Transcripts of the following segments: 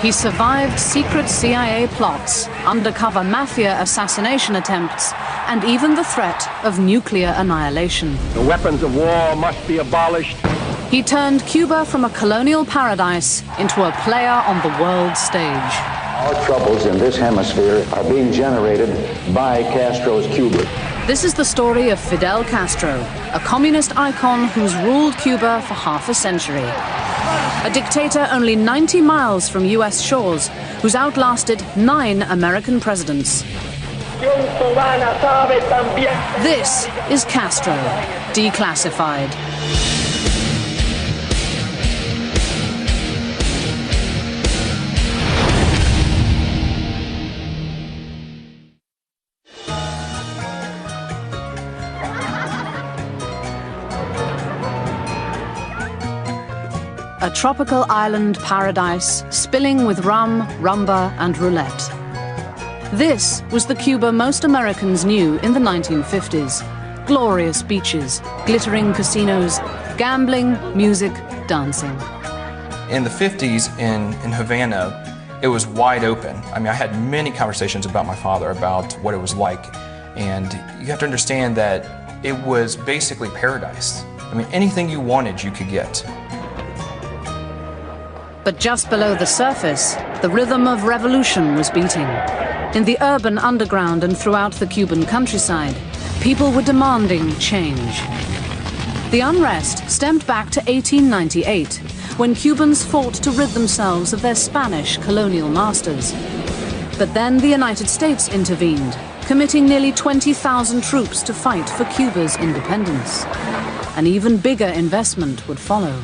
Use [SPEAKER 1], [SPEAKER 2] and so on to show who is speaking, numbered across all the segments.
[SPEAKER 1] He survived secret CIA plots, undercover mafia assassination attempts, and even the threat of nuclear annihilation.
[SPEAKER 2] The weapons of war must be abolished.
[SPEAKER 1] He turned Cuba from a colonial paradise into a player on the world stage.
[SPEAKER 3] Our troubles in this hemisphere are being generated by Castro's Cuba.
[SPEAKER 1] This is the story of Fidel Castro, a communist icon who's ruled Cuba for half a century. A dictator only 90 miles from US shores, who's outlasted 9 American presidents. This is Castro, Declassified. A tropical island paradise spilling with rum, rumba and roulette. This was the Cuba most Americans knew in the 1950s. Glorious beaches, glittering casinos, gambling, music, dancing.
[SPEAKER 4] In the 50s in Havana, it was wide open. I mean, I had many conversations about my father about what it was like. And you have to understand that it was basically paradise. I mean, anything you wanted, you could get.
[SPEAKER 1] But just below the surface, the rhythm of revolution was beating. In the urban underground and throughout the Cuban countryside, people were demanding change. The unrest stemmed back to 1898, when Cubans fought to rid themselves of their Spanish colonial masters. But then the United States intervened, committing nearly 20,000 troops to fight for Cuba's independence. An even bigger investment would follow.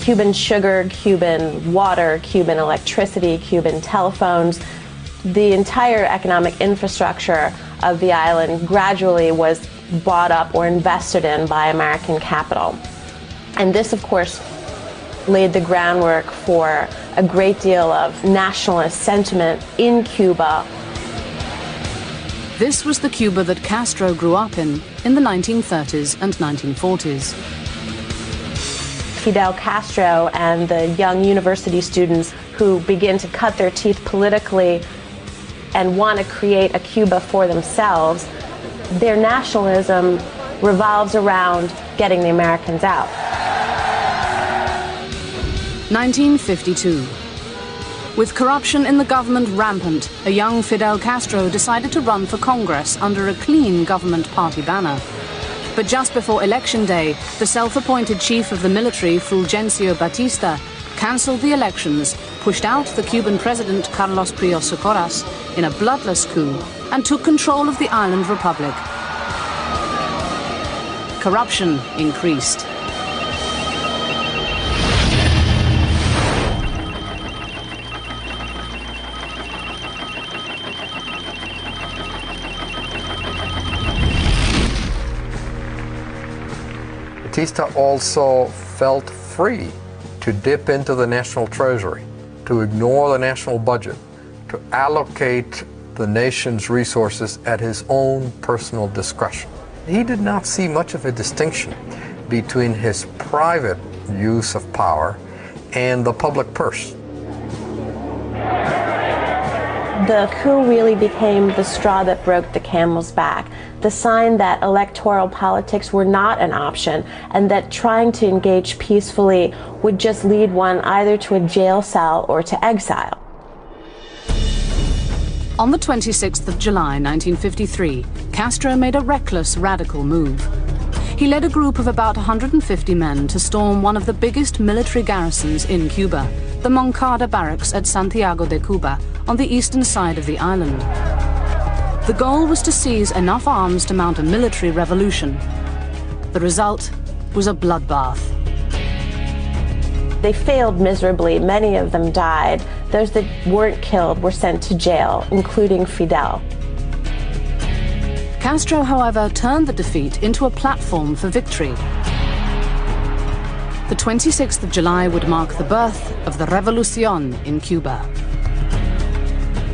[SPEAKER 5] Cuban sugar, Cuban water, Cuban electricity, Cuban telephones. The entire economic infrastructure of the island gradually was bought up or invested in by American capital. And this, of course, laid the groundwork for a great deal of nationalist sentiment in Cuba.
[SPEAKER 1] This was the Cuba that Castro grew up in the 1930s and 1940s.
[SPEAKER 5] Fidel Castro and the young university students who begin to cut their teeth politically and want to create a Cuba for themselves, their nationalism revolves around getting the Americans out.
[SPEAKER 1] 1952. With corruption in the government rampant, a young Fidel Castro decided to run for Congress under a clean government party banner. But just before Election Day, the self-appointed chief of the military, Fulgencio Batista, cancelled the elections, pushed out the Cuban president Carlos Prios Socorras in a bloodless coup, and took control of the island republic. Corruption increased.
[SPEAKER 6] Batista also felt free to dip into the national treasury, to ignore the national budget, to allocate the nation's resources at his own personal discretion. He did not see much of a distinction between his private use of power and the public purse.
[SPEAKER 5] The coup really became the straw that broke the camel's back, the sign that electoral politics were not an option and that trying to engage peacefully would just lead one either to a jail cell or to exile.
[SPEAKER 1] On the 26th of July 1953, Castro made a reckless, radical move. He led a group of about 150 men to storm one of the biggest military garrisons in Cuba, the Moncada barracks at Santiago de Cuba, on the eastern side of the island. The goal was to seize enough arms to mount a military revolution. The result was a bloodbath.
[SPEAKER 5] They failed miserably. Many of them died. Those that weren't killed were sent to jail, including Fidel.
[SPEAKER 1] Castro, however, turned the defeat into a platform for victory. The 26th of July would mark the birth of the Revolución in Cuba.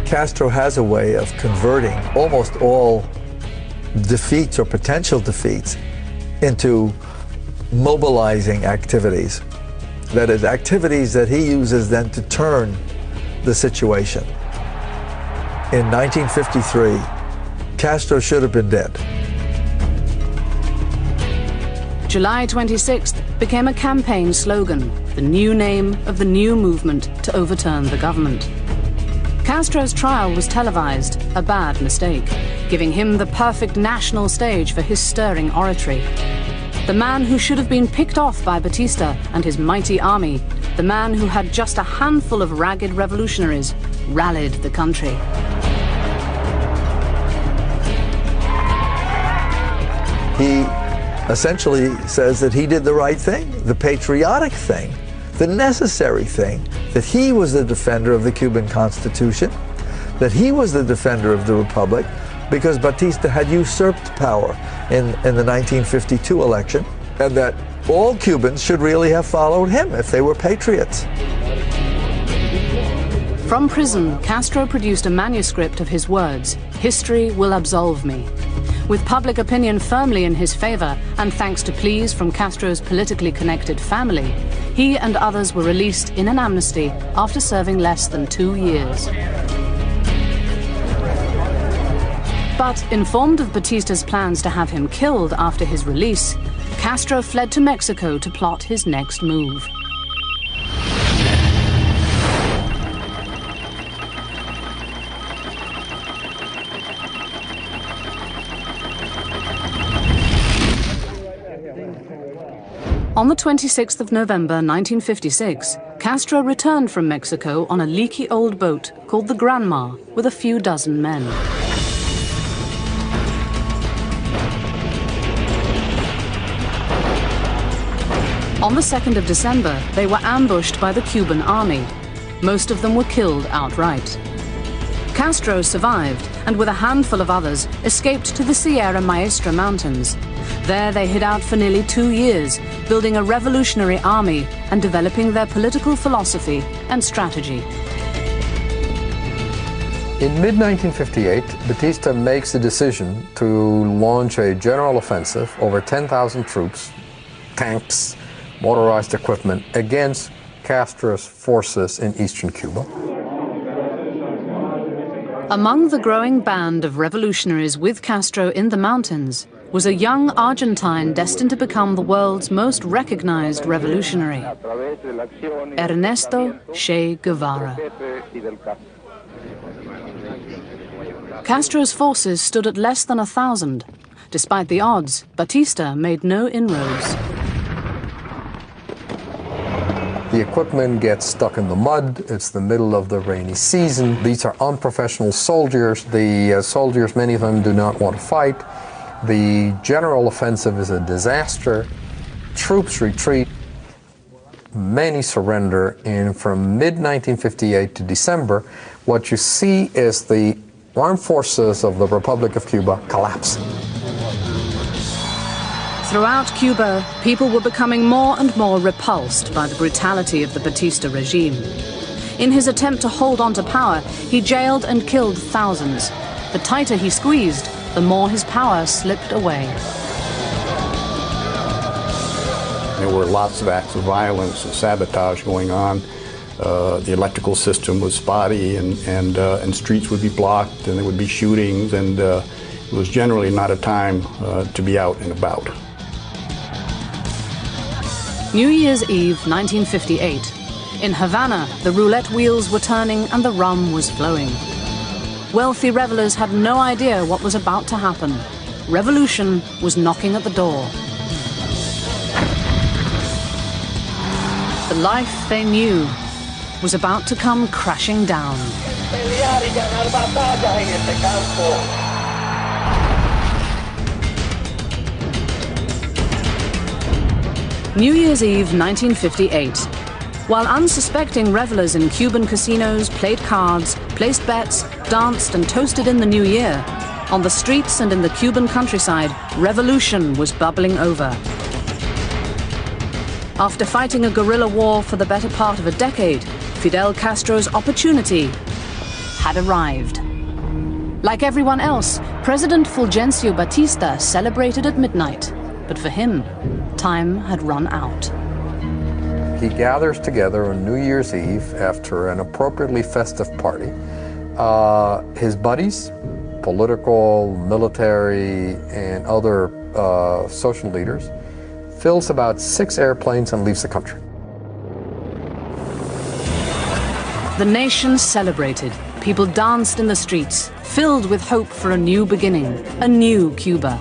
[SPEAKER 7] Castro has a way of converting almost all defeats or potential defeats into mobilizing activities. That is, activities that he uses then to turn the situation. In 1953, Castro should have been dead.
[SPEAKER 1] July 26th became a campaign slogan, the new name of the new movement to overturn the government. Castro's trial was televised, a bad mistake, giving him the perfect national stage for his stirring oratory. The man who should have been picked off by Batista and his mighty army, the man who had just a handful of ragged revolutionaries, rallied the country.
[SPEAKER 7] He essentially says that he did the right thing, the patriotic thing, the necessary thing, that he was the defender of the Cuban Constitution, that he was the defender of the Republic, because Batista had usurped power in the 1952 election, and that all Cubans should really have followed him if they were patriots.
[SPEAKER 1] From prison, Castro produced a manuscript of his words, "History will absolve me." With public opinion firmly in his favor, and thanks to pleas from Castro's politically connected family, he and others were released in an amnesty after serving less than 2 years. But informed of Batista's plans to have him killed after his release, Castro fled to Mexico to plot his next move. On the 26th of November 1956, Castro returned from Mexico on a leaky old boat called the Granma with a few dozen men. On the 2nd of December, they were ambushed by the Cuban army. Most of them were killed outright. Castro survived, and with a handful of others, escaped to the Sierra Maestra Mountains. There they hid out for nearly 2 years, building a revolutionary army and developing their political philosophy and strategy.
[SPEAKER 6] In mid-1958, Batista makes the decision to launch a general offensive, over 10,000 troops, tanks, motorized equipment, against Castro's forces in eastern Cuba.
[SPEAKER 1] Among the growing band of revolutionaries with Castro in the mountains was a young Argentine destined to become the world's most recognized revolutionary, Ernesto Che Guevara. Castro's forces stood at less than 1,000. Despite the odds, Batista made no inroads.
[SPEAKER 6] The equipment gets stuck in the mud. It's the middle of the rainy season. These are unprofessional soldiers. The soldiers, many of them, do not want to fight. The general offensive is a disaster. Troops retreat. Many surrender. And from mid-1958 to December, what you see is the armed forces of the Republic of Cuba collapsing.
[SPEAKER 1] Throughout Cuba, people were becoming more and more repulsed by the brutality of the Batista regime. In his attempt to hold on to power, he jailed and killed thousands. The tighter he squeezed, the more his power slipped away.
[SPEAKER 8] There were lots of acts of violence and sabotage going on. The electrical system was spotty, and streets would be blocked, and there would be shootings, and it was generally not a time to be out and about.
[SPEAKER 1] New Year's Eve, 1958. In Havana, the roulette wheels were turning and the rum was flowing. Wealthy revelers had no idea what was about to happen. Revolution was knocking at the door. The life they knew was about to come crashing down. New Year's Eve, 1958. While unsuspecting revelers in Cuban casinos played cards, placed bets, danced and toasted in the new year, on the streets and in the Cuban countryside, revolution was bubbling over. After fighting a guerrilla war for the better part of a decade, Fidel Castro's opportunity had arrived. Like everyone else, President Fulgencio Batista celebrated at midnight, but for him, time had run out.
[SPEAKER 6] he gathers together on New Year's Eve after an appropriately festive party his buddies, political, military, and other social leaders, fills about 6 airplanes and leaves the country.
[SPEAKER 1] The nation celebrated. People danced in the streets, filled with hope for a new beginning, a new Cuba.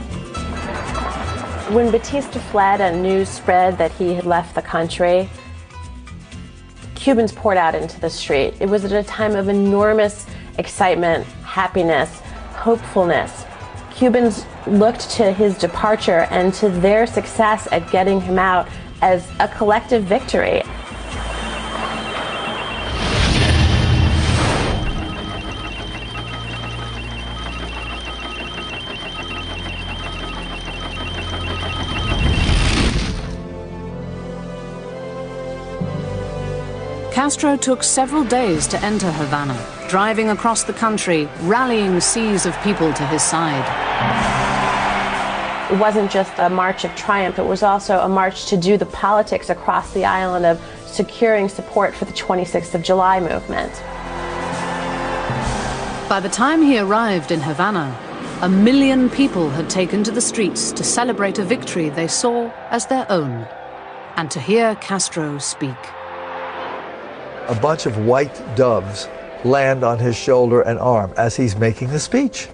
[SPEAKER 5] When Batista fled and news spread that he had left the country, Cubans poured out into the street. It was at a time of enormous excitement, happiness, hopefulness. Cubans looked to his departure and to their success at getting him out as a collective victory.
[SPEAKER 1] Castro took several days to enter Havana, driving across the country, rallying seas of people to his side.
[SPEAKER 5] It wasn't just a march of triumph, it was also a march to do the politics across the island of securing support for the 26th of July movement.
[SPEAKER 1] By the time he arrived in Havana, 1 million people had taken to the streets to celebrate a victory they saw as their own, and to hear Castro speak.
[SPEAKER 7] A bunch of white doves land on his shoulder and arm as he's making the speech.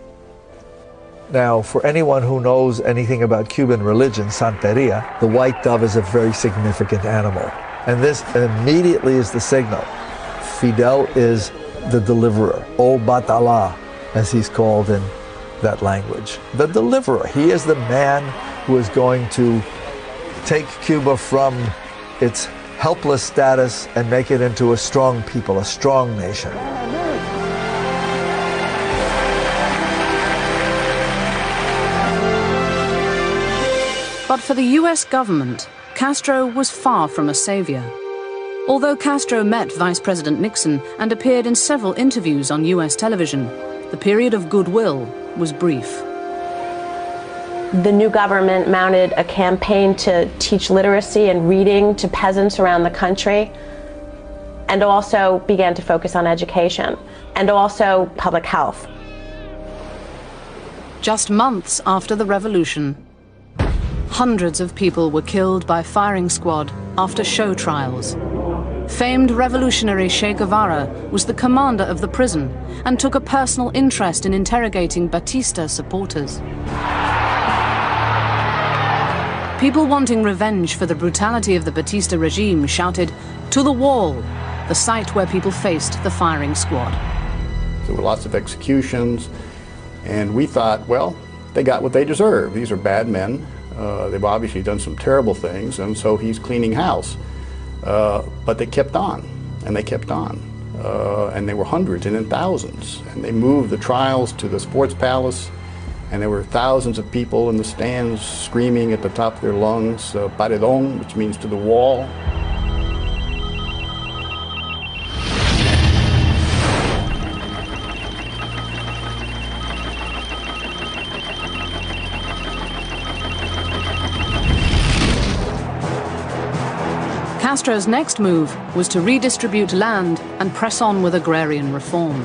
[SPEAKER 7] Now, for anyone who knows anything about Cuban religion, Santeria, the white dove is a very significant animal. And this immediately is the signal. Fidel is the deliverer, O Batala, as he's called in that language. The deliverer. He is the man who is going to take Cuba from its helpless status and make it into a strong people, a strong nation.
[SPEAKER 1] But for the US government, Castro was far from a savior. Although Castro met Vice President Nixon and appeared in several interviews on US television, the period of goodwill was brief.
[SPEAKER 5] The new government mounted a campaign to teach literacy and reading to peasants around the country, and also began to focus on education, and also public health.
[SPEAKER 1] Just months after the revolution, hundreds of people were killed by firing squad after show trials. Famed revolutionary Che Guevara was the commander of the prison and took a personal interest in interrogating Batista supporters. People wanting revenge for the brutality of the Batista regime shouted, "To the wall," the site where people faced the firing squad.
[SPEAKER 8] There were lots of executions, and we thought, well, they got what they deserve. These are bad men. They've obviously done some terrible things, and so he's cleaning house. But they kept on, and they kept on. And there were hundreds and then thousands. And they moved the trials to the sports palace, and there were thousands of people in the stands screaming at the top of their lungs, paredón, which means to the wall.
[SPEAKER 1] Castro's next move was to redistribute land and press on with agrarian reform.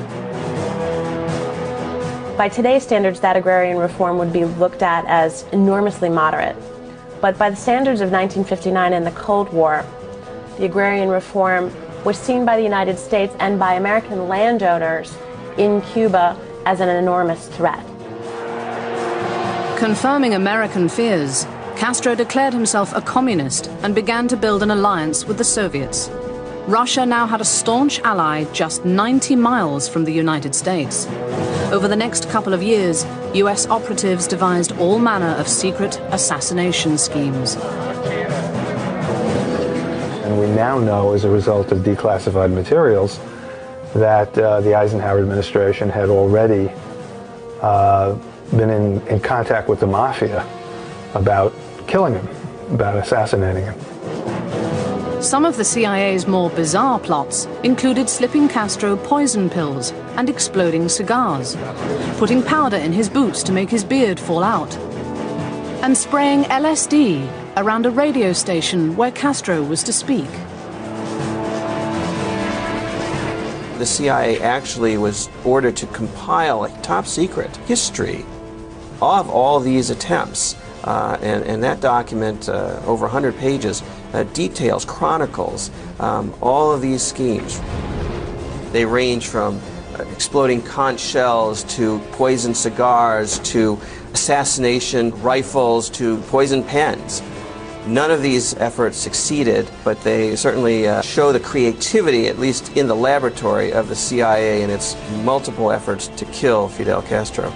[SPEAKER 5] By today's standards, that agrarian reform would be looked at as enormously moderate. But by the standards of 1959 and the Cold War, the agrarian reform was seen by the United States and by American landowners in Cuba as an enormous threat.
[SPEAKER 1] Confirming American fears, Castro declared himself a communist and began to build an alliance with the Soviets. Russia now had a staunch ally just 90 miles from the United States. Over the next couple of years, US operatives devised all manner of secret assassination schemes.
[SPEAKER 9] And we now know, as a result of declassified materials, that the Eisenhower administration had already been in contact with the mafia about killing him, about assassinating him.
[SPEAKER 1] Some of the CIA's more bizarre plots included slipping Castro poison pills and exploding cigars, putting powder in his boots to make his beard fall out, and spraying LSD around a radio station where Castro was to speak.
[SPEAKER 10] the CIA actually was ordered to compile a top-secret history of all these attempts. And that document, over 100 pages, details, chronicles all of these schemes. They range from exploding conch shells to poison cigars to assassination rifles to poison pens. None of these efforts succeeded, but they certainly show the creativity, at least in the laboratory, of the CIA in its multiple efforts to kill Fidel Castro.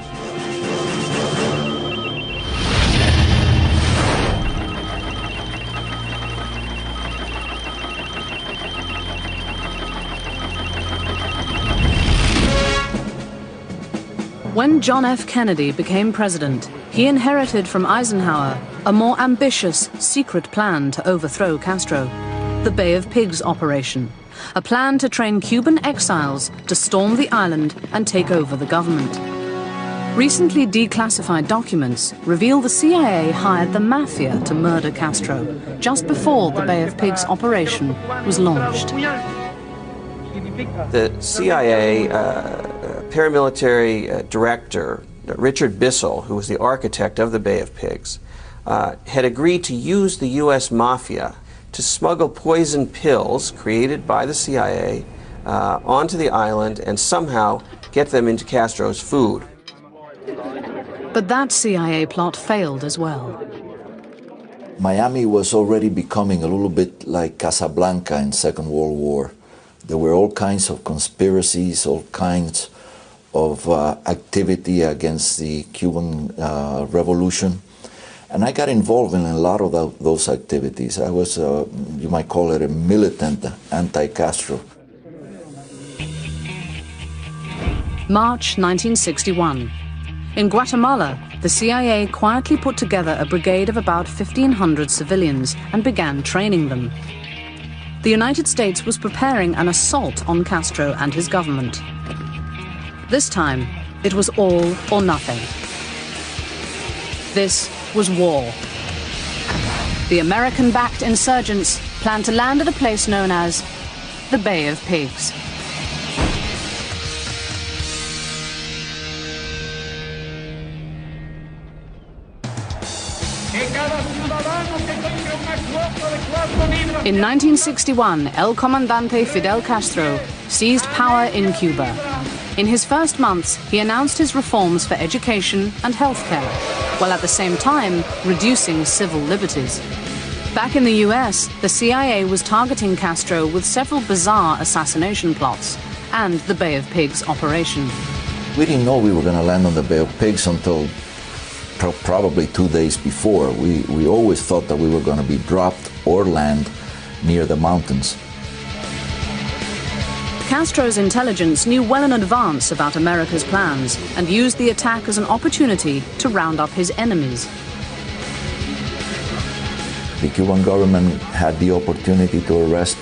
[SPEAKER 1] When John F. Kennedy became president, he inherited from Eisenhower a more ambitious, secret plan to overthrow Castro, the Bay of Pigs operation, a plan to train Cuban exiles to storm the island and take over the government. Recently declassified documents reveal the CIA hired the mafia to murder Castro just before the Bay of Pigs operation was launched.
[SPEAKER 10] The CIA paramilitary director, Richard Bissell, who was the architect of the Bay of Pigs, had agreed to use the U.S. mafia to smuggle poison pills created by the CIA onto the island and somehow get them into Castro's food.
[SPEAKER 1] But that CIA plot failed as well.
[SPEAKER 7] Miami was already becoming a little bit like Casablanca in Second World War. There were all kinds of conspiracies, all kinds of activity against the Cuban Revolution. And I got involved in a lot of those activities. I was, you might call it a militant anti-Castro.
[SPEAKER 1] March 1961. In Guatemala, the CIA quietly put together a brigade of about 1,500 civilians and began training them. The United States was preparing an assault on Castro and his government. This time, it was all or nothing. This was war. The American-backed insurgents planned to land at a place known as the Bay of Pigs. In 1961, El Comandante Fidel Castro seized power in Cuba. In his first months, he announced his reforms for education and healthcare, while at the same time reducing civil liberties. Back in the US, the CIA was targeting Castro with several bizarre assassination plots and the Bay of Pigs operation.
[SPEAKER 7] We didn't know we were going to land on the Bay of Pigs until probably 2 days before. We always thought that we were going to be dropped or land near the mountains.
[SPEAKER 1] Castro's intelligence knew well in advance about America's plans and used the attack as an opportunity to round up his enemies.
[SPEAKER 7] The Cuban government had the opportunity to arrest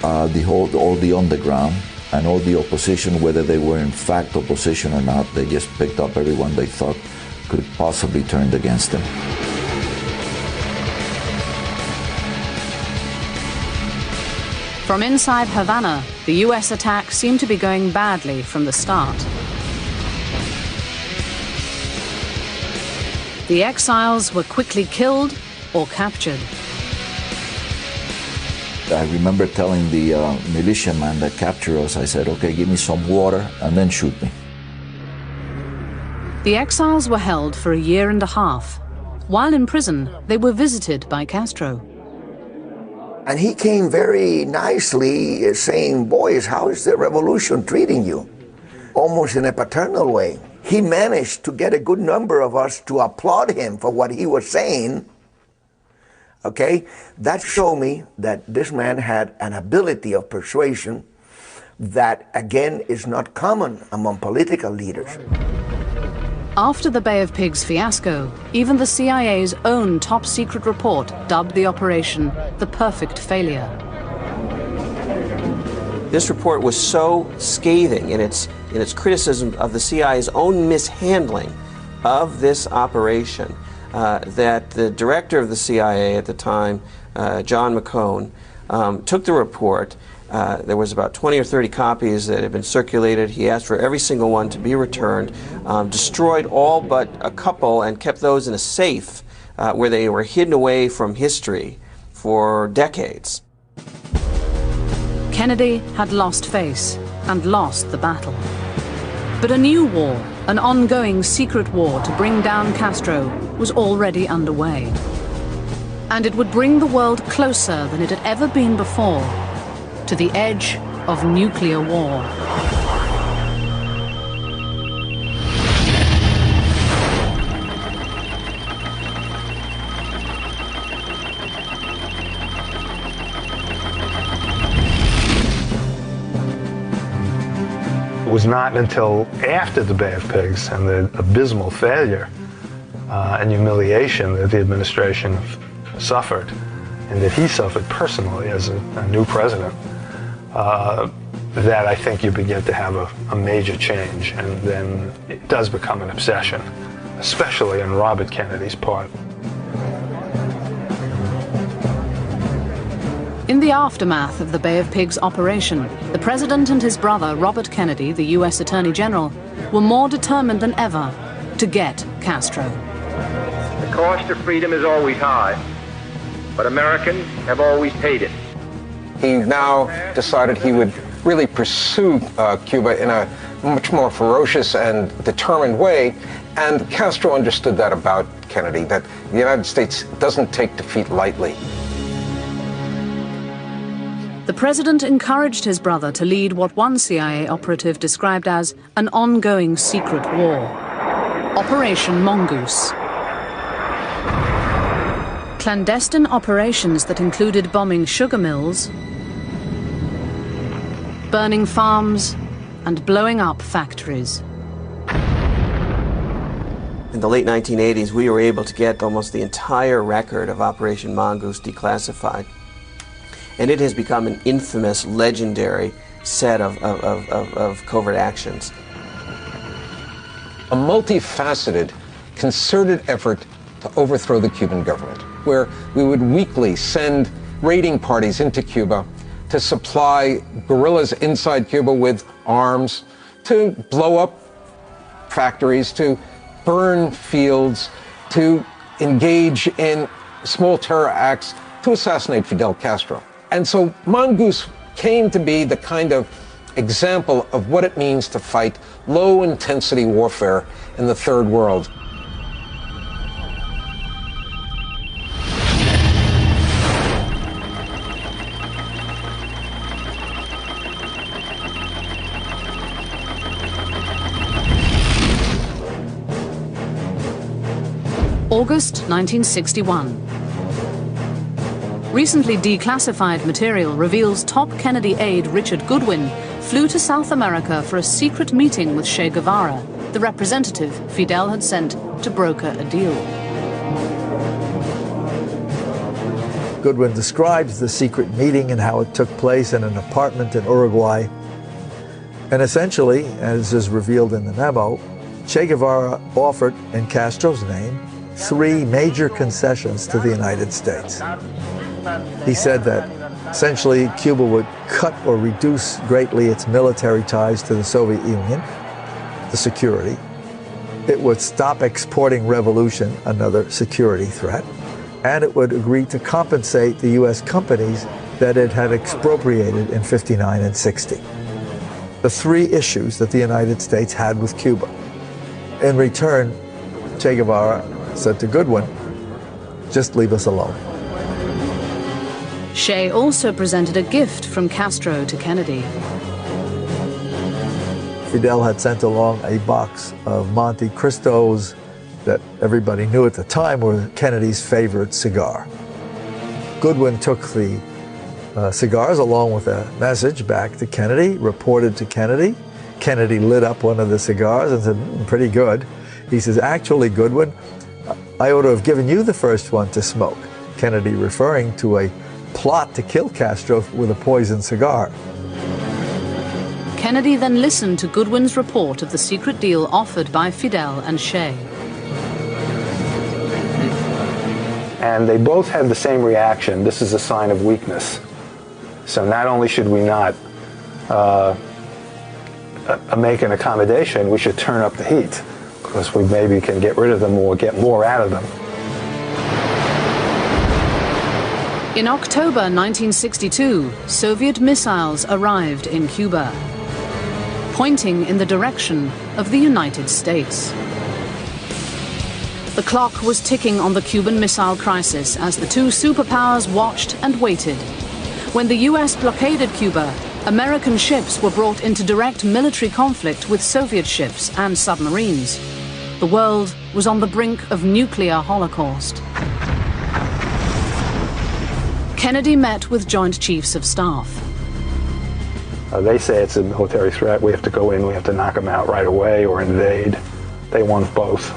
[SPEAKER 7] all the underground and all the opposition, whether they were in fact opposition or not. They just picked up everyone they thought could possibly turn against them.
[SPEAKER 1] From inside Havana, the US attack seemed to be going badly from the start. The exiles were quickly killed or captured.
[SPEAKER 7] I remember telling the militiaman that captured us, I said, okay, give me some water and then shoot me.
[SPEAKER 1] The exiles were held for a year and a half. While in prison, they were visited by Castro.
[SPEAKER 11] And he came very nicely saying, boys, how is the revolution treating you? Almost in a paternal way. He managed to get a good number of us to applaud him for what he was saying. Okay, that showed me that this man had an ability of persuasion that, again, is not common among political leaders.
[SPEAKER 1] After the Bay of Pigs fiasco, even the CIA's own top-secret report dubbed the operation the perfect failure.
[SPEAKER 10] This report was so scathing in its criticism of the CIA's own mishandling of this operation that the director of the CIA at the time, John McCone, took the report There was about 20 or 30 copies that had been circulated. He asked for every single one to be returned, destroyed all but a couple, and kept those in a safe where they were hidden away from history for decades.
[SPEAKER 1] Kennedy had lost face and lost the battle. But a new war, an ongoing secret war to bring down Castro, was already underway. And it would bring the world closer than it had ever been before to the edge of nuclear war.
[SPEAKER 9] It was not until after the Bay of Pigs and the abysmal failure and humiliation that the administration suffered, and that he suffered personally as a new president, that I think you begin to have a major change, and then it does become an obsession, especially on Robert Kennedy's part.
[SPEAKER 1] In the aftermath of the Bay of Pigs operation, the president and his brother, Robert Kennedy, the U.S. Attorney General, were more determined than ever to get Castro.
[SPEAKER 2] The cost of freedom is always high, but Americans have always paid it.
[SPEAKER 12] He now decided he would really pursue Cuba in a much more ferocious and determined way, and Castro understood that about Kennedy, that the United States doesn't take defeat lightly.
[SPEAKER 1] The president encouraged his brother to lead what one CIA operative described as an ongoing secret war, Operation Mongoose. Clandestine operations that included bombing sugar mills, burning farms, and blowing up factories.
[SPEAKER 10] In the late 1980s, we were able to get almost the entire record of Operation Mongoose declassified. And it has become an infamous, legendary set of covert actions.
[SPEAKER 12] A multifaceted, concerted effort to overthrow the Cuban government, where we would weekly send raiding parties into Cuba to supply guerrillas inside Cuba with arms, to blow up factories, to burn fields, to engage in small terror acts, to assassinate Fidel Castro. And so Mongoose came to be the kind of example of what it means to fight low-intensity warfare in the Third World.
[SPEAKER 1] August 1961. Recently declassified material reveals top Kennedy aide Richard Goodwin flew to South America for a secret meeting with Che Guevara, the representative Fidel had sent to broker a deal.
[SPEAKER 7] Goodwin describes the secret meeting and how it took place in an apartment in Uruguay. And essentially, as is revealed in the memo, Che Guevara offered, in Castro's name, 3 major concessions to the United States. He said that essentially Cuba would cut or reduce greatly its military ties to the Soviet Union, the security. It would stop exporting revolution, another security threat, and it would agree to compensate the U.S. companies that it had expropriated in 59 and 60. The 3 issues that the United States had with Cuba. In return, Che Guevara said to Goodwin, just leave us alone.
[SPEAKER 1] Che also presented a gift from Castro to Kennedy.
[SPEAKER 7] Fidel had sent along a box of Monte Cristos that everybody knew at the time were Kennedy's favorite cigar. Goodwin took the cigars along with a message back to Kennedy, reported to Kennedy. Kennedy lit up one of the cigars and said, pretty good. He says, actually, Goodwin, I ought to have given you the first one to smoke. Kennedy referring to a plot to kill Castro with a poisoned cigar.
[SPEAKER 1] Kennedy then listened to Goodwin's report of the secret deal offered by Fidel and Che.
[SPEAKER 9] And they both had the same reaction. This is a sign of weakness. So not only should we not make an accommodation, we should turn up the heat, because we maybe can get rid of them or get more out of them.
[SPEAKER 1] In October 1962, Soviet missiles arrived in Cuba, pointing in the direction of the United States. The clock was ticking on the Cuban Missile Crisis as the two superpowers watched and waited. When the US blockaded Cuba, American ships were brought into direct military conflict with Soviet ships and submarines. The world was on the brink of nuclear holocaust. Kennedy met with Joint Chiefs of Staff.
[SPEAKER 9] They say it's a military threat. We have to go in, we have to knock them out right away or invade. They want both.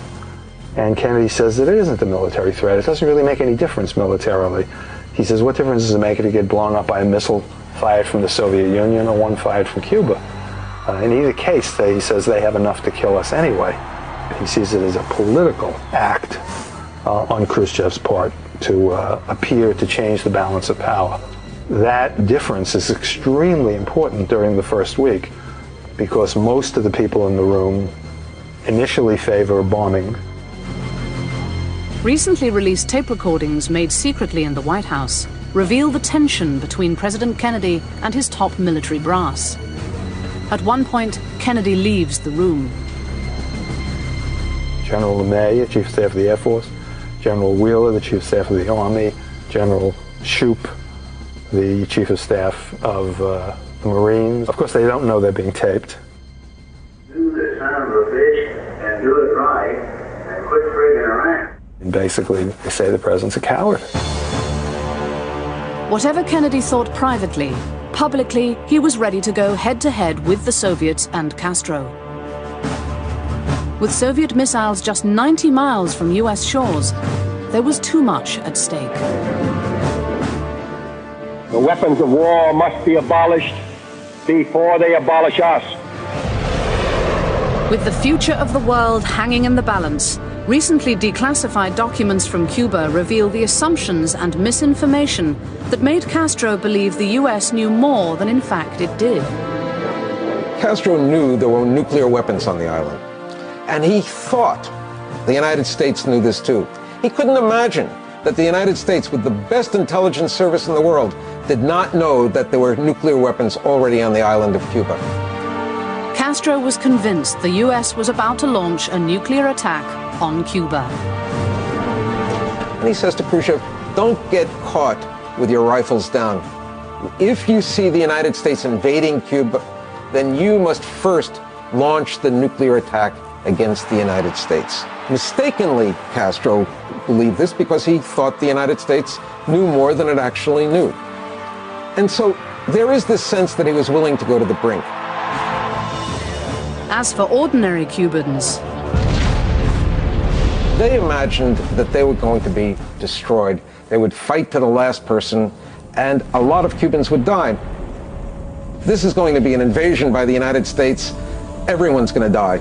[SPEAKER 9] And Kennedy says that it isn't a military threat. It doesn't really make any difference militarily. He says, what difference does it make if you get blown up by a missile fired from the Soviet Union or one fired from Cuba? In either case, he says they have enough to kill us anyway. He sees it as a political act on Khrushchev's part to appear to change the balance of power. That difference is extremely important during the first week, because most of the people in the room initially favor bombing.
[SPEAKER 1] Recently released tape recordings made secretly in the White House reveal the tension between President Kennedy and his top military brass. At one point, Kennedy leaves the room.
[SPEAKER 9] General LeMay, the Chief of Staff of the Air Force, General Wheeler, the Chief of Staff of the Army, General Shoup, the Chief of Staff of the Marines. Of course, they don't know they're being taped.
[SPEAKER 13] Do the son of a bitch and do it right and quit frigging around.
[SPEAKER 9] And basically, they say the president's a coward.
[SPEAKER 1] Whatever Kennedy thought privately, publicly, he was ready to go head-to-head with the Soviets and Castro. With Soviet missiles just 90 miles from US shores, there was too much at stake.
[SPEAKER 2] The weapons of war must be abolished before they abolish us.
[SPEAKER 1] With the future of the world hanging in the balance, recently declassified documents from Cuba reveal the assumptions and misinformation that made Castro believe the US knew more than in fact it did.
[SPEAKER 12] Castro knew there were nuclear weapons on the island, and he thought the United States knew this too. He couldn't imagine that the United States, with the best intelligence service in the world, did not know that there were nuclear weapons already on the island of Cuba.
[SPEAKER 1] Castro was convinced the US was about to launch a nuclear attack on Cuba.
[SPEAKER 12] And he says to Khrushchev, don't get caught with your rifles down. If you see the United States invading Cuba, then you must first launch the nuclear attack against the United States. Mistakenly, Castro believed this because he thought the United States knew more than it actually knew. And so there is this sense that he was willing to go to the brink.
[SPEAKER 1] As for ordinary Cubans,
[SPEAKER 12] they imagined that they were going to be destroyed. They would fight to the last person, and a lot of Cubans would die. This is going to be an invasion by the United States. Everyone's going to die.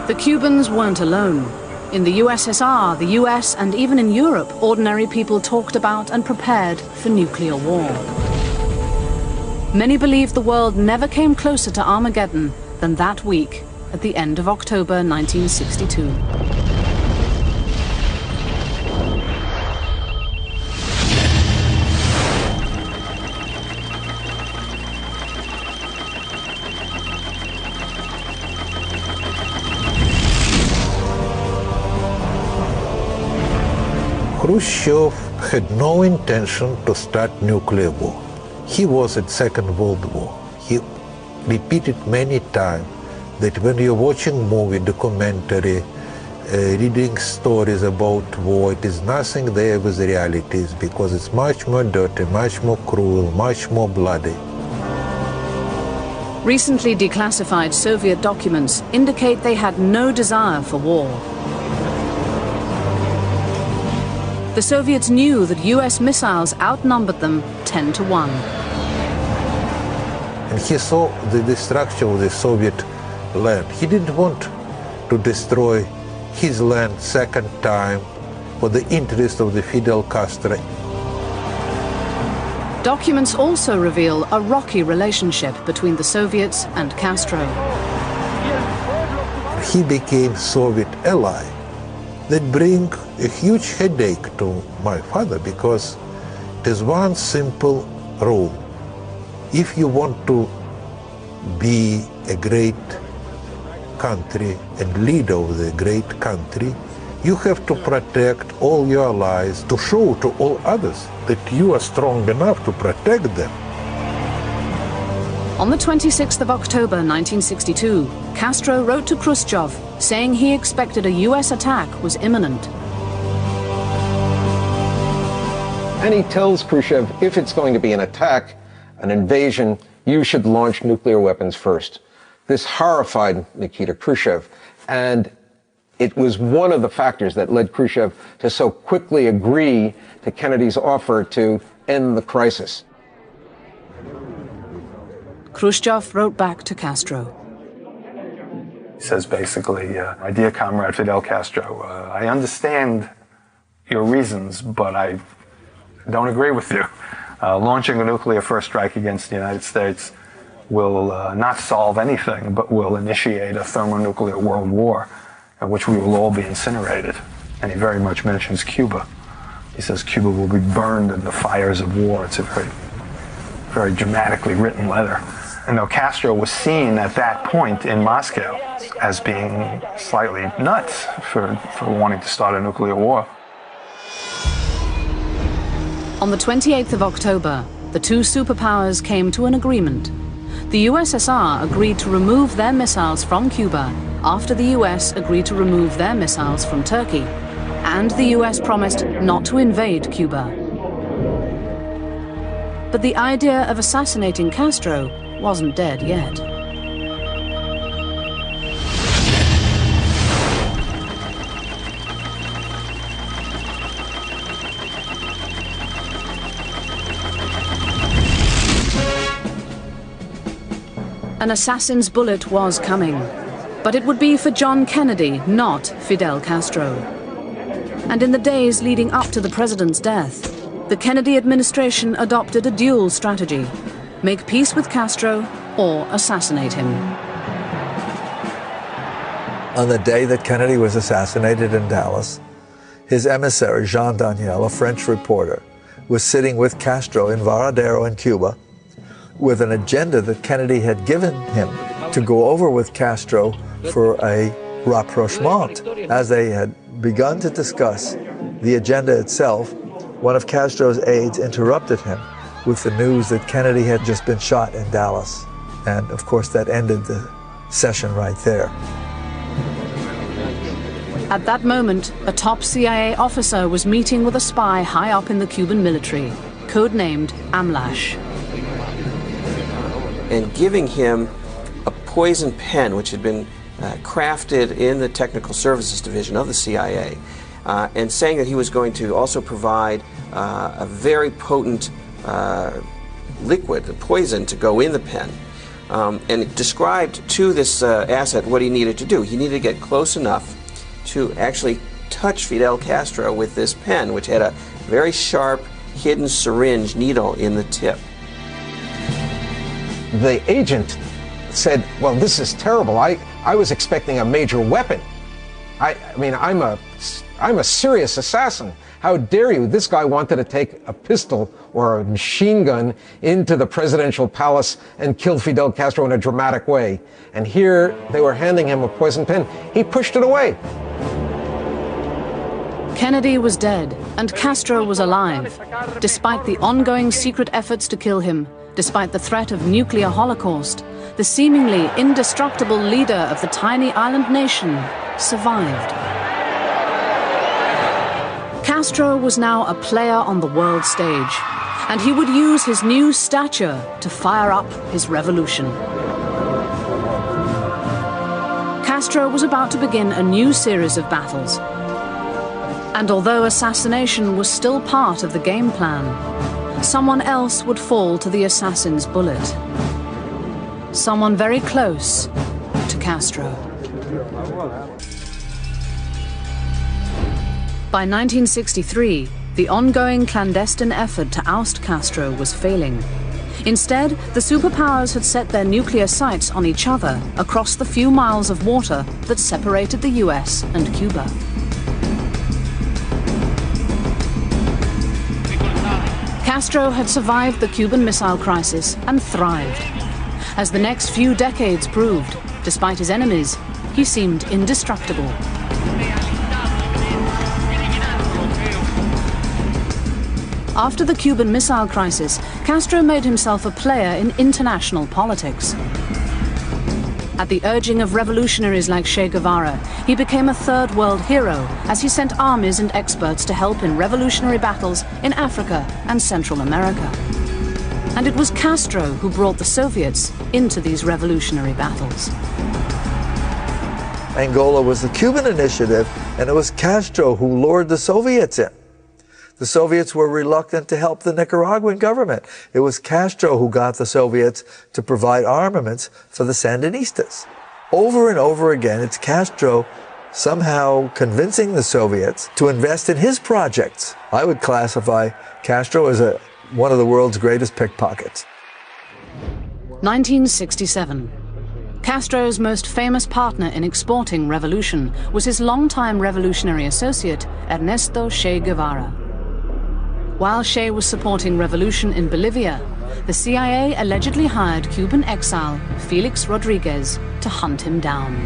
[SPEAKER 1] The Cubans weren't alone. In the USSR, the US, and even in Europe, ordinary people talked about and prepared for nuclear war. Many believed the world never came closer to Armageddon than that week at the end of October 1962.
[SPEAKER 14] Khrushchev had no intention to start nuclear war. He was at Second World War. He repeated many times that when you're watching movie, documentary, reading stories about war, it is nothing there with the realities, because it's much more dirty, much more cruel, much more bloody.
[SPEAKER 1] Recently declassified Soviet documents indicate they had no desire for war. The Soviets knew that US missiles outnumbered them 10 to 1.
[SPEAKER 14] And he saw the destruction of the Soviet land. He didn't want to destroy his land second time for the interest of the Fidel Castro.
[SPEAKER 1] Documents also reveal a rocky relationship between the Soviets and Castro.
[SPEAKER 14] He became Soviet ally. That brings a huge headache to my father, because there's one simple rule. If you want to be a great country and leader of the great country, you have to protect all your allies, to show to all others that you are strong enough to protect them.
[SPEAKER 1] On the 26th of October 1962, Castro wrote to Khrushchev saying he expected a US attack was imminent.
[SPEAKER 12] And he tells Khrushchev, if it's going to be an attack, an invasion, you should launch nuclear weapons first. This horrified Nikita Khrushchev, and it was one of the factors that led Khrushchev to so quickly agree to Kennedy's offer to end the crisis.
[SPEAKER 1] Khrushchev wrote back to Castro.
[SPEAKER 9] He says basically, my dear comrade Fidel Castro, I understand your reasons, but I don't agree with you. Launching a nuclear first strike against the United States will not solve anything, but will initiate a thermonuclear world war in which we will all be incinerated. And he very much mentions Cuba. He says Cuba will be burned in the fires of war. It's a very, very dramatically written letter. And though Castro was seen at that point in Moscow as being slightly nuts for wanting to start a nuclear war.
[SPEAKER 1] On the 28th of October, the two superpowers came to an agreement. The USSR agreed to remove their missiles from Cuba after the US agreed to remove their missiles from Turkey, and the US promised not to invade Cuba. But the idea of assassinating Castro wasn't dead yet. An assassin's bullet was coming, but it would be for John Kennedy, not Fidel Castro. And in the days leading up to the president's death, the Kennedy administration adopted a dual strategy: make peace with Castro or assassinate him.
[SPEAKER 7] On the day that Kennedy was assassinated in Dallas, his emissary, Jean Daniel, a French reporter, was sitting with Castro in Varadero in Cuba with an agenda that Kennedy had given him to go over with Castro for a rapprochement. As they had begun to discuss the agenda itself, one of Castro's aides interrupted him with the news that Kennedy had just been shot in Dallas. And of course that ended the session right there.
[SPEAKER 1] At that moment, a top CIA officer was meeting with a spy high up in the Cuban military, codenamed Amlash.
[SPEAKER 10] And giving him a poison pen, which had been crafted in the Technical Services Division of the CIA, and saying that he was going to also provide a very potent liquid, a poison, to go in the pen. And it described to this asset what he needed to do. He needed to get close enough to actually touch Fidel Castro with this pen, which had a very sharp, hidden syringe needle in the tip.
[SPEAKER 12] The agent said, well, this is terrible. I was expecting a major weapon. I mean, I'm a serious assassin. How dare you? This guy wanted to take a pistol or a machine gun into the presidential palace and kill Fidel Castro in a dramatic way. And here they were handing him a poison pen. He pushed it away.
[SPEAKER 1] Kennedy was dead and Castro was alive, despite the ongoing secret efforts to kill him. Despite the threat of nuclear holocaust, the seemingly indestructible leader of the tiny island nation survived. Castro was now a player on the world stage, and he would use his new stature to fire up his revolution. Castro was about to begin a new series of battles. And although assassination was still part of the game plan, someone else would fall to the assassin's bullet. Someone very close to Castro. By 1963, The ongoing clandestine effort to oust Castro was failing. Instead, the superpowers had set their nuclear sights on each other across the few miles of water that separated the US and Cuba. Castro had survived the Cuban Missile Crisis and thrived. As the next few decades proved, despite his enemies, he seemed indestructible. After the Cuban Missile Crisis, Castro made himself a player in international politics. At the urging of revolutionaries like Che Guevara, he became a third world hero as he sent armies and experts to help in revolutionary battles in Africa and Central America. And it was Castro who brought the Soviets into these revolutionary battles.
[SPEAKER 7] Angola was the Cuban initiative, and it was Castro who lured the Soviets in. The Soviets were reluctant to help the Nicaraguan government. It was Castro who got the Soviets to provide armaments for the Sandinistas. Over and over again, it's Castro somehow convincing the Soviets to invest in his projects. I would classify Castro as one of the world's greatest pickpockets.
[SPEAKER 1] 1967. Castro's most famous partner in exporting revolution was his longtime revolutionary associate, Ernesto Che Guevara. While Che was supporting revolution in Bolivia, the CIA allegedly hired Cuban exile Felix Rodriguez to hunt him down.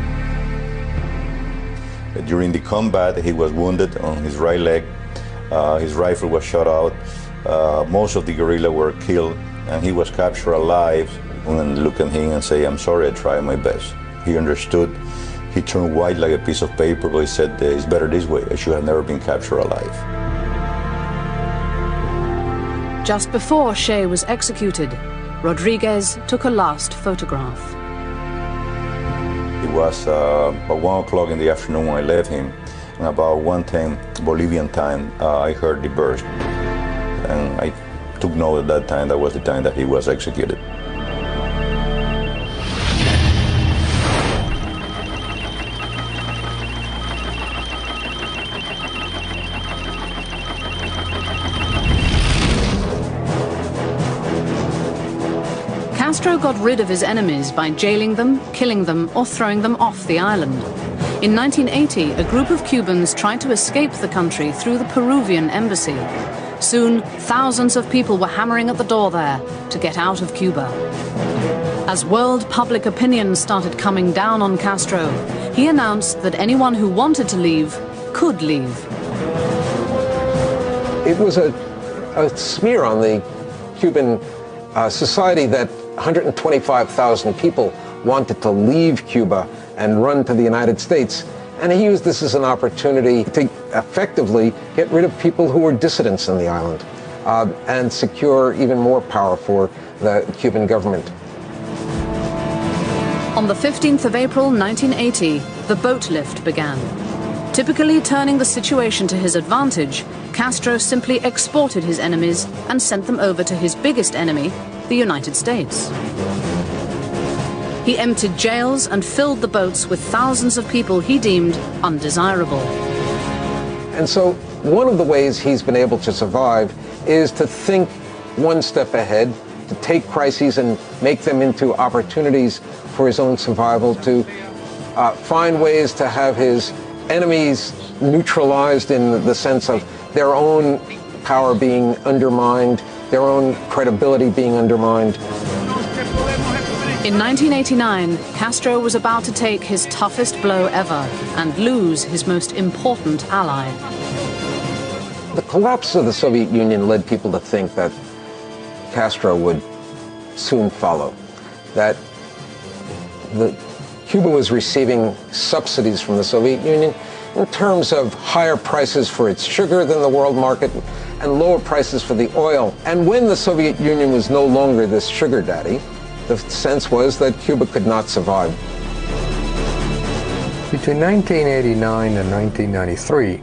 [SPEAKER 15] During the combat, he was wounded on his right leg. His rifle was shot out. Most of the guerrilla were killed, and he was captured alive. And look at him and say, "I'm sorry, I tried my best." He understood. He turned white like a piece of paper, but he said, "It's better this way. I should have never been captured alive."
[SPEAKER 1] Just before Che was executed, Rodriguez took a last photograph.
[SPEAKER 15] It was about 1 o'clock in the afternoon when I left him, and about 1:10 Bolivian time, I heard the burst. And I took note at that time, that was the time that he was executed.
[SPEAKER 1] Castro got rid of his enemies by jailing them, killing them, or throwing them off the island. In 1980, a group of Cubans tried to escape the country through the Peruvian embassy. Soon, thousands of people were hammering at the door there to get out of Cuba. As world public opinion started coming down on Castro, he announced that anyone who wanted to leave could leave.
[SPEAKER 12] It was a smear on the Cuban society that 125,000 people wanted to leave Cuba and run to the United States. And he used this as an opportunity to effectively get rid of people who were dissidents in the island and secure even more power for the Cuban government.
[SPEAKER 1] On the 15th of April 1980, the boat lift began. Typically turning the situation to his advantage, Castro simply exported his enemies and sent them over to his biggest enemy, the United States. He emptied jails and filled the boats with thousands of people he deemed undesirable.
[SPEAKER 12] And so one of the ways he's been able to survive is to think one step ahead, to take crises and make them into opportunities for his own survival, to find ways to have his enemies neutralized in the sense of their own power being undermined, their own credibility being undermined.
[SPEAKER 1] In 1989, Castro was about to take his toughest blow ever and lose his most important ally.
[SPEAKER 12] The collapse of the Soviet Union led people to think that Castro would soon follow, that Cuba was receiving subsidies from the Soviet Union in terms of higher prices for its sugar than the world market and lower prices for the oil. And when the Soviet Union was no longer this sugar daddy, the sense was that Cuba could not survive.
[SPEAKER 6] Between 1989 and 1993,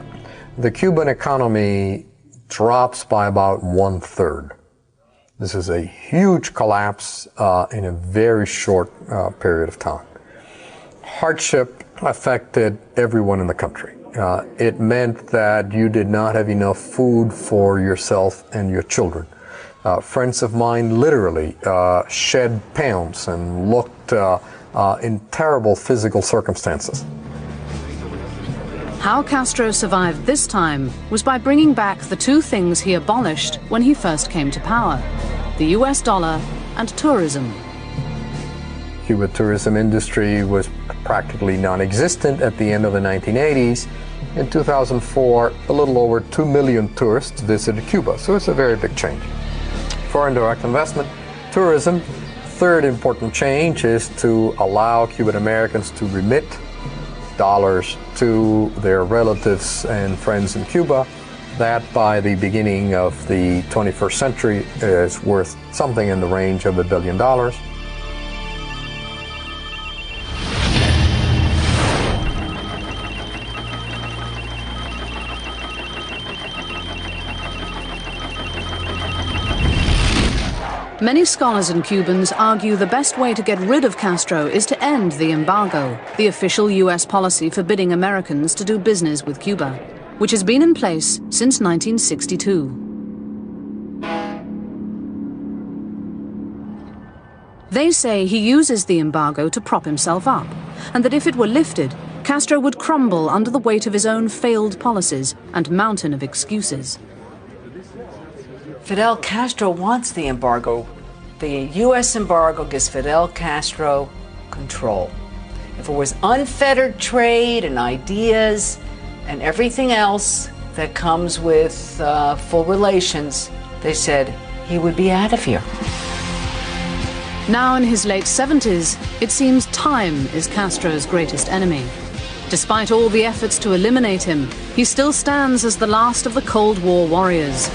[SPEAKER 6] the Cuban economy drops by about 1/3. This is a huge collapse in a very short period of time. Hardship affected everyone in the country. It meant that you did not have enough food for yourself and your children. Friends of mine literally shed pounds and looked in terrible physical circumstances.
[SPEAKER 1] How Castro survived this time was by bringing back the two things he abolished when he first came to power: the US dollar and tourism.
[SPEAKER 6] Cuba tourism industry was practically non-existent at the end of the 1980s. In 2004, a little over 2 million tourists visited Cuba, so it's a very big change. Foreign direct investment, tourism. Third important change is to allow Cuban Americans to remit dollars to their relatives and friends in Cuba. That, by the beginning of the 21st century, is worth something in the range of $1 billion.
[SPEAKER 1] Many scholars and Cubans argue the best way to get rid of Castro is to end the embargo, the official US policy forbidding Americans to do business with Cuba, which has been in place since 1962. They say he uses the embargo to prop himself up, and that if it were lifted, Castro would crumble under the weight of his own failed policies and mountain of excuses.
[SPEAKER 16] Fidel Castro wants the embargo. The U.S. embargo gives Fidel Castro control. If it was unfettered trade and ideas and everything else that comes with full relations, they said he would be out of here.
[SPEAKER 1] Now in his late 70s, it seems time is Castro's greatest enemy. Despite all the efforts to eliminate him, he still stands as the last of the Cold War warriors.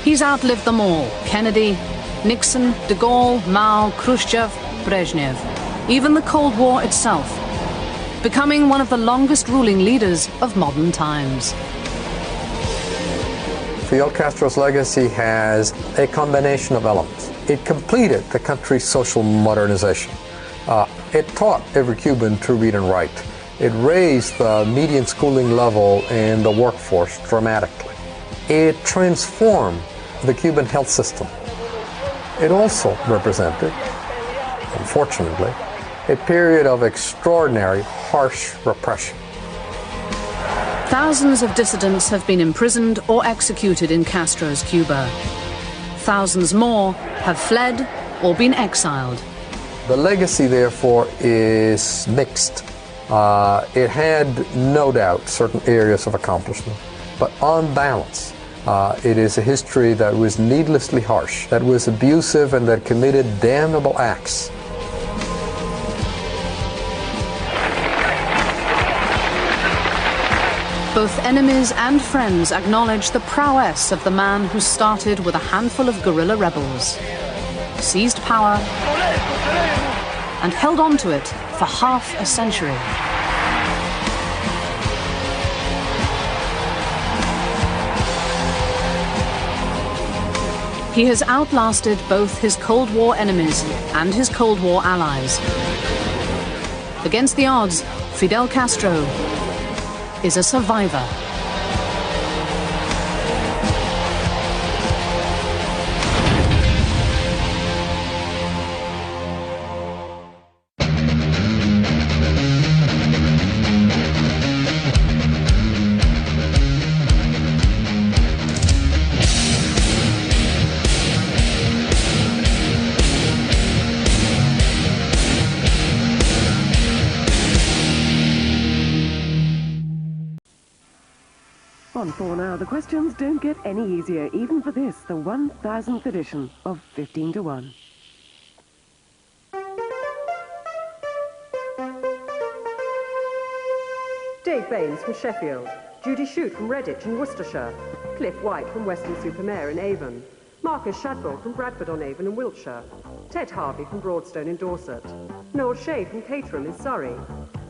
[SPEAKER 1] He's outlived them all: Kennedy, Nixon, de Gaulle, Mao, Khrushchev, Brezhnev, even the Cold War itself, becoming one of the longest ruling leaders of modern times.
[SPEAKER 6] Fidel Castro's legacy has a combination of elements. It completed the country's social modernization. It taught every Cuban to read and write. It raised the median schooling level in the workforce dramatically. It transformed the Cuban health system. It also represented, unfortunately, a period of extraordinary, harsh repression.
[SPEAKER 1] Thousands of dissidents have been imprisoned or executed in Castro's Cuba. Thousands more have fled or been exiled.
[SPEAKER 6] The legacy, therefore, is mixed. It had, no doubt, certain areas of accomplishment, but on balance, it is a history that was needlessly harsh, that was abusive, and that committed damnable acts.
[SPEAKER 1] Both enemies and friends acknowledge the prowess of the man who started with a handful of guerrilla rebels, seized power, and held on to it for half a century. He has outlasted both his Cold War enemies and his Cold War allies. Against the odds, Fidel Castro is a survivor.
[SPEAKER 17] On 4 Now, the questions don't get any easier, even for this, the 1000th edition of 15 to 1.
[SPEAKER 18] Dave Baines from Sheffield, Judy Shute from Redditch in Worcestershire, Cliff White from Weston-super-Mare in Avon, Marcus Shadwell from Bradford-on-Avon in Wiltshire, Ted Harvey from Broadstone in Dorset, Noel Shea from Caterham in Surrey,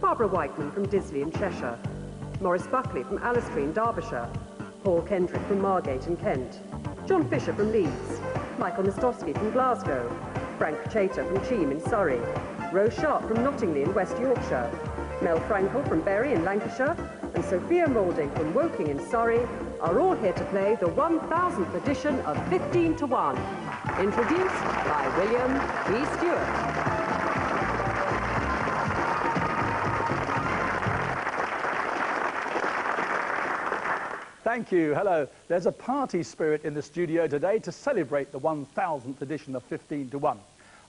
[SPEAKER 18] Barbara Whiteman from Disley in Cheshire, Maurice Buckley from Alistree in Derbyshire, Paul Kendrick from Margate in Kent, John Fisher from Leeds, Michael Nastowski from Glasgow, Frank Chater from Cheam in Surrey, Rose Sharp from Nottingley in West Yorkshire, Mel Frankel from Bury in Lancashire, and Sophia Moulding from Woking in Surrey are all here to play the 1000th edition of 15 to 1, introduced by William B. Stewart.
[SPEAKER 19] Thank you. Hello. There's a party spirit in the studio today to celebrate the 1000th edition of 15 to 1.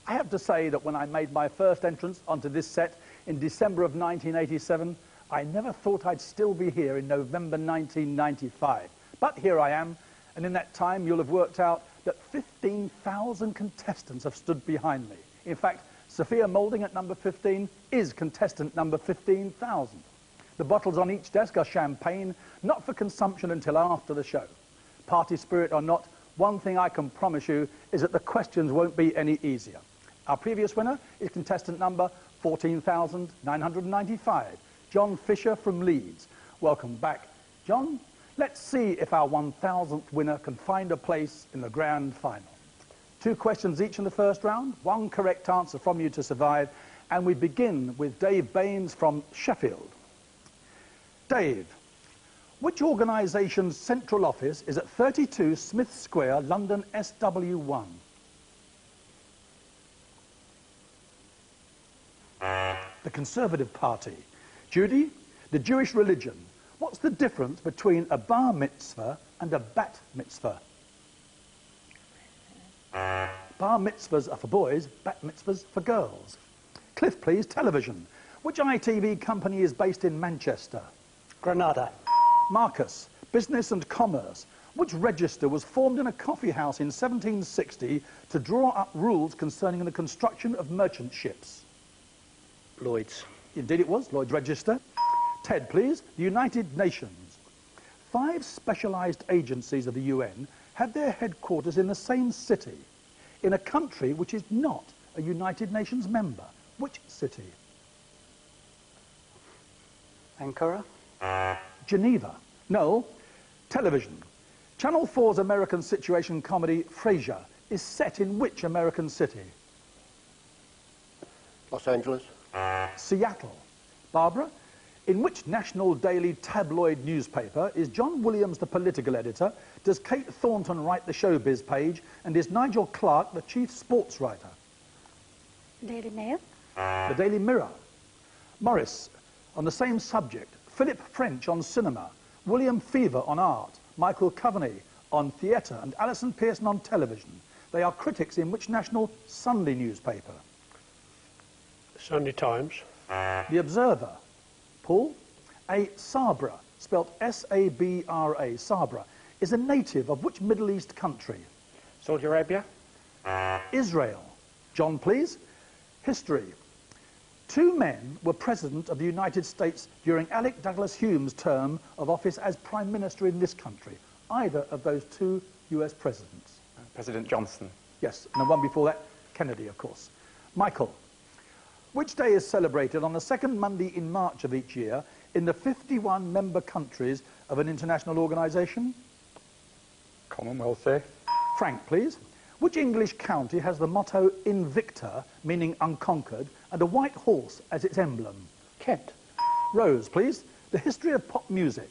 [SPEAKER 19] I have to say that when I made my first entrance onto this set in December of 1987, I never thought I'd still be here in November 1995. But here I am, and in that time you'll have worked out that 15,000 contestants have stood behind me. In fact, Sophia Moulding at number 15 is contestant number 15,000. The bottles on each desk are champagne, not for consumption until after the show. Party spirit or not, one thing I can promise you is that the questions won't be any easier. Our previous winner is contestant number 14,995, John Fisher from Leeds. Welcome back, John. Let's see if our 1000th winner can find a place in the grand final. 2 questions each in the first round, 1 correct answer from you to survive, and we begin with Dave Baines from Sheffield. Dave, which organisation's central office is at 32 Smith Square, London, SW1? The Conservative Party. Judy, the Jewish religion. What's the difference between a bar mitzvah and a bat mitzvah? Bar mitzvahs are for boys, bat mitzvahs for girls. Cliff, please, television. Which ITV company is based in Manchester?
[SPEAKER 20] Granada.
[SPEAKER 19] Marcus, business and commerce. Which register was formed in a coffee house in 1760 to draw up rules concerning the construction of merchant ships?
[SPEAKER 20] Lloyd's.
[SPEAKER 19] Indeed it was, Lloyd's Register. Ted, please, the United Nations. 5 specialised agencies of the UN have their headquarters in the same city, in a country which is not a United Nations member. Which city?
[SPEAKER 20] Ankara.
[SPEAKER 19] Geneva. No. Television. Channel 4's American situation comedy Frasier is set in which American city?
[SPEAKER 20] Los Angeles.
[SPEAKER 19] Seattle. Barbara, in which national daily tabloid newspaper is John Williams the political editor, does Kate Thornton write the showbiz page, and is Nigel Clark the chief sports writer?
[SPEAKER 21] Daily Mail.
[SPEAKER 19] The Daily Mirror. Morris, on the same subject, Philip French on cinema, William Fever on art, Michael Coveney on theatre, and Alison Pearson on television. They are critics in which national Sunday newspaper?
[SPEAKER 20] Sunday Times.
[SPEAKER 19] The Observer. Paul? A Sabra, spelt S-A-B-R-A, Sabra, is a native of which Middle East country?
[SPEAKER 20] Saudi Arabia.
[SPEAKER 19] Israel. John, please. History. 2 men were President of the United States during Alec Douglas Hume's term of office as Prime Minister in this country. Either of those 2 US Presidents.
[SPEAKER 22] President Johnson.
[SPEAKER 19] Yes, and the one before that, Kennedy, of course. Michael, which day is celebrated on the 2nd Monday in March of each year in the 51 member countries of an international organisation?
[SPEAKER 22] Commonwealth Day.
[SPEAKER 19] Frank, please. Which English county has the motto Invicta, meaning unconquered, and a white horse as its emblem?
[SPEAKER 20] Kent.
[SPEAKER 19] Rose, please. The history of pop music.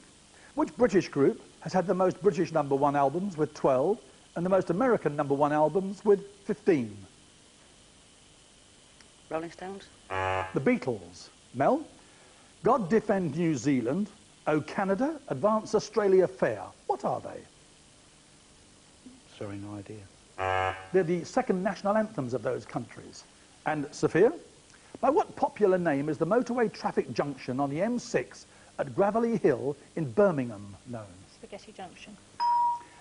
[SPEAKER 19] Which British group has had the most British #1 albums with 12 and the most American #1 albums with 15?
[SPEAKER 21] Rolling Stones.
[SPEAKER 19] The Beatles. Mel? God Defend New Zealand, O Canada, Advance Australia Fair. What are they?
[SPEAKER 20] Sorry, no idea.
[SPEAKER 19] They're the 2nd national anthems of those countries. And Sophia? By what popular name is the motorway traffic junction on the M6 at Gravelly Hill in Birmingham known?
[SPEAKER 21] Spaghetti Junction.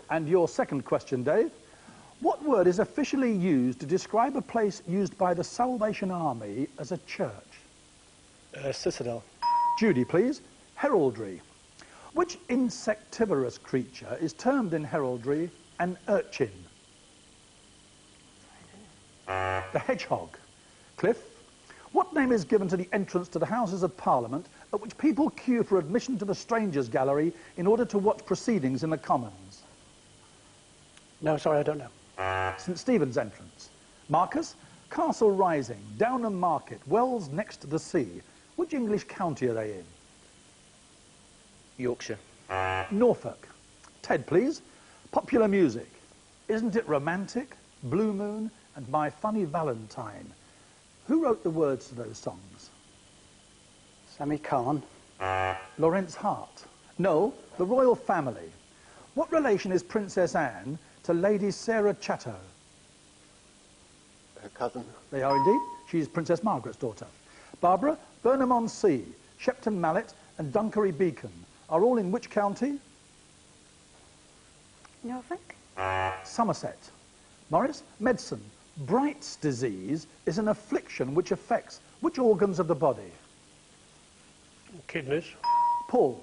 [SPEAKER 19] And your second question, Dave. What word is officially used to describe a place used by the Salvation Army as a church?
[SPEAKER 20] Citadel.
[SPEAKER 19] Judy, please. Heraldry. Which insectivorous creature is termed in heraldry an urchin? The hedgehog. Cliff, what name is given to the entrance to the Houses of Parliament at which people queue for admission to the Strangers' Gallery in order to watch proceedings in the Commons?
[SPEAKER 20] No, sorry, I don't know.
[SPEAKER 19] St Stephen's entrance. Marcus, Castle Rising, Downham Market, Wells next to the sea. Which English county are they in?
[SPEAKER 20] Yorkshire.
[SPEAKER 19] Norfolk. Ted, please. Popular music. Isn't It Romantic, Blue Moon, and My Funny Valentine? Who wrote the words to those songs?
[SPEAKER 20] Sammy Khan.
[SPEAKER 19] Lawrence Hart. No, the royal family. What relation is Princess Anne to Lady Sarah Chatto?
[SPEAKER 20] Her cousin.
[SPEAKER 19] They are indeed. She is Princess Margaret's daughter. Barbara, Burnham-on-Sea, Shepton Mallet, and Dunkery Beacon are all in which county?
[SPEAKER 3] Norfolk.
[SPEAKER 19] Somerset. Morris, medicine. Bright's disease is an affliction which affects which organs of the body?
[SPEAKER 20] Kidneys.
[SPEAKER 19] Paul,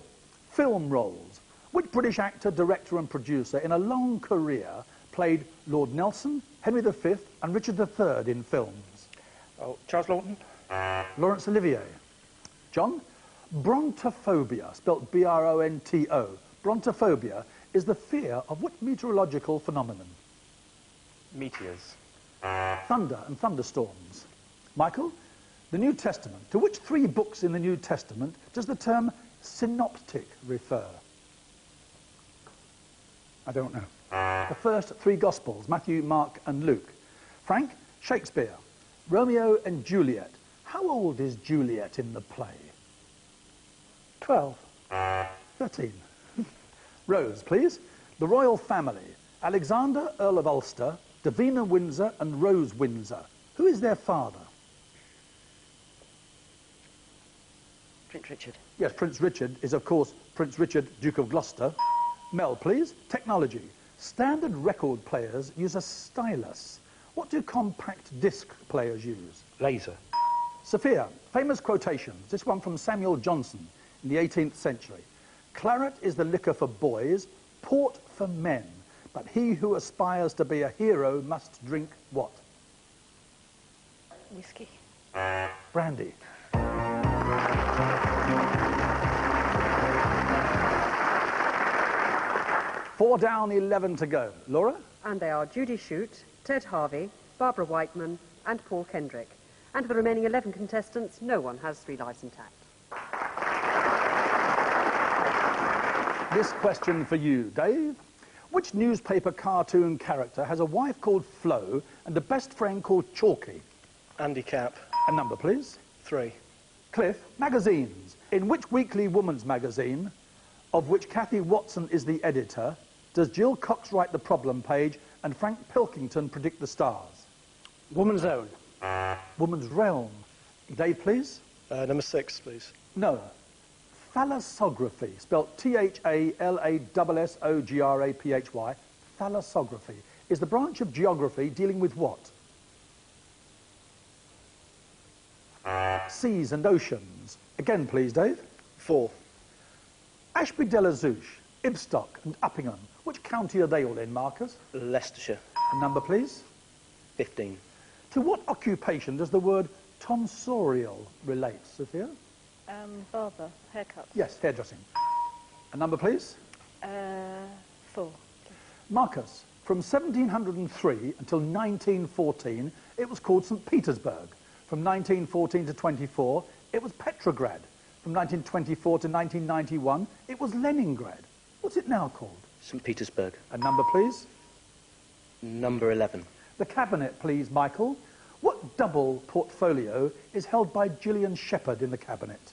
[SPEAKER 19] film roles. Which British actor, director and producer in a long career played Lord Nelson, Henry V and Richard III in films?
[SPEAKER 20] Oh, Charles Lawton.
[SPEAKER 19] Laurence Olivier. John, brontophobia, spelt B-R-O-N-T-O. Brontophobia is the fear of what meteorological phenomenon?
[SPEAKER 20] Meteors.
[SPEAKER 19] Thunder and thunderstorms. Michael, the New Testament. To which three books in the New Testament does the term synoptic refer? I don't know. The first three Gospels, Matthew, Mark and Luke. Frank, Shakespeare. Romeo and Juliet. How old is Juliet in the play?
[SPEAKER 20] 12.
[SPEAKER 19] 13. Rose, please. The royal family. Alexander, Earl of Ulster, Davina Windsor and Rose Windsor. Who is their father?
[SPEAKER 20] Prince Richard.
[SPEAKER 19] Yes, Prince Richard is, of course, Prince Richard, Duke of Gloucester. Mel, please. Technology. Standard record players use a stylus. What do compact disc players use?
[SPEAKER 20] Laser.
[SPEAKER 19] Sophia, famous quotations. This one from Samuel Johnson in the 18th century. Claret is the liquor for boys, port for men. But he who aspires to be a hero must drink what?
[SPEAKER 3] Whiskey.
[SPEAKER 19] Brandy. Four down, 11 to go. Laura?
[SPEAKER 18] And they are Judy Shute, Ted Harvey, Barbara Whiteman and Paul Kendrick. And for the remaining 11 contestants, no one has 3 lives intact.
[SPEAKER 19] This question for you, Dave. Which newspaper cartoon character has a wife called Flo and a best friend called Chalky?
[SPEAKER 20] Andy Cap.
[SPEAKER 19] A number, please.
[SPEAKER 20] 3.
[SPEAKER 19] Cliff, magazines. In which weekly woman's magazine, of which Kathy Watson is the editor, does Jill Cox write the problem page and Frank Pilkington predict the stars?
[SPEAKER 20] Woman's Own.
[SPEAKER 19] Woman's Realm. Dave, please.
[SPEAKER 20] Number 6, please.
[SPEAKER 19] No. Thalassography, spelt T-H-A-L-A-S-S-O-G-R-A-P-H-Y. Thalassography is the branch of geography dealing with what? Seas and oceans. Again, please, Dave.
[SPEAKER 20] 4.
[SPEAKER 19] Ashby de la Zouch, Ibstock and Uppingham. Which county are they all in, Marcus?
[SPEAKER 20] Leicestershire.
[SPEAKER 19] A number, please.
[SPEAKER 20] 15.
[SPEAKER 19] To what occupation does the word tonsorial relate, Sophia?
[SPEAKER 3] Barber, haircut.
[SPEAKER 19] Yes, hairdressing. A number, please.
[SPEAKER 3] 4.
[SPEAKER 19] Marcus, from 1703 until 1914, it was called St. Petersburg. From 1914 to 24, it was Petrograd. From 1924 to 1991, it was Leningrad. What's it now called?
[SPEAKER 20] St. Petersburg.
[SPEAKER 19] A number, please.
[SPEAKER 20] Number 11.
[SPEAKER 19] The cabinet, please, Michael. What double portfolio is held by Gillian Shepherd in the cabinet?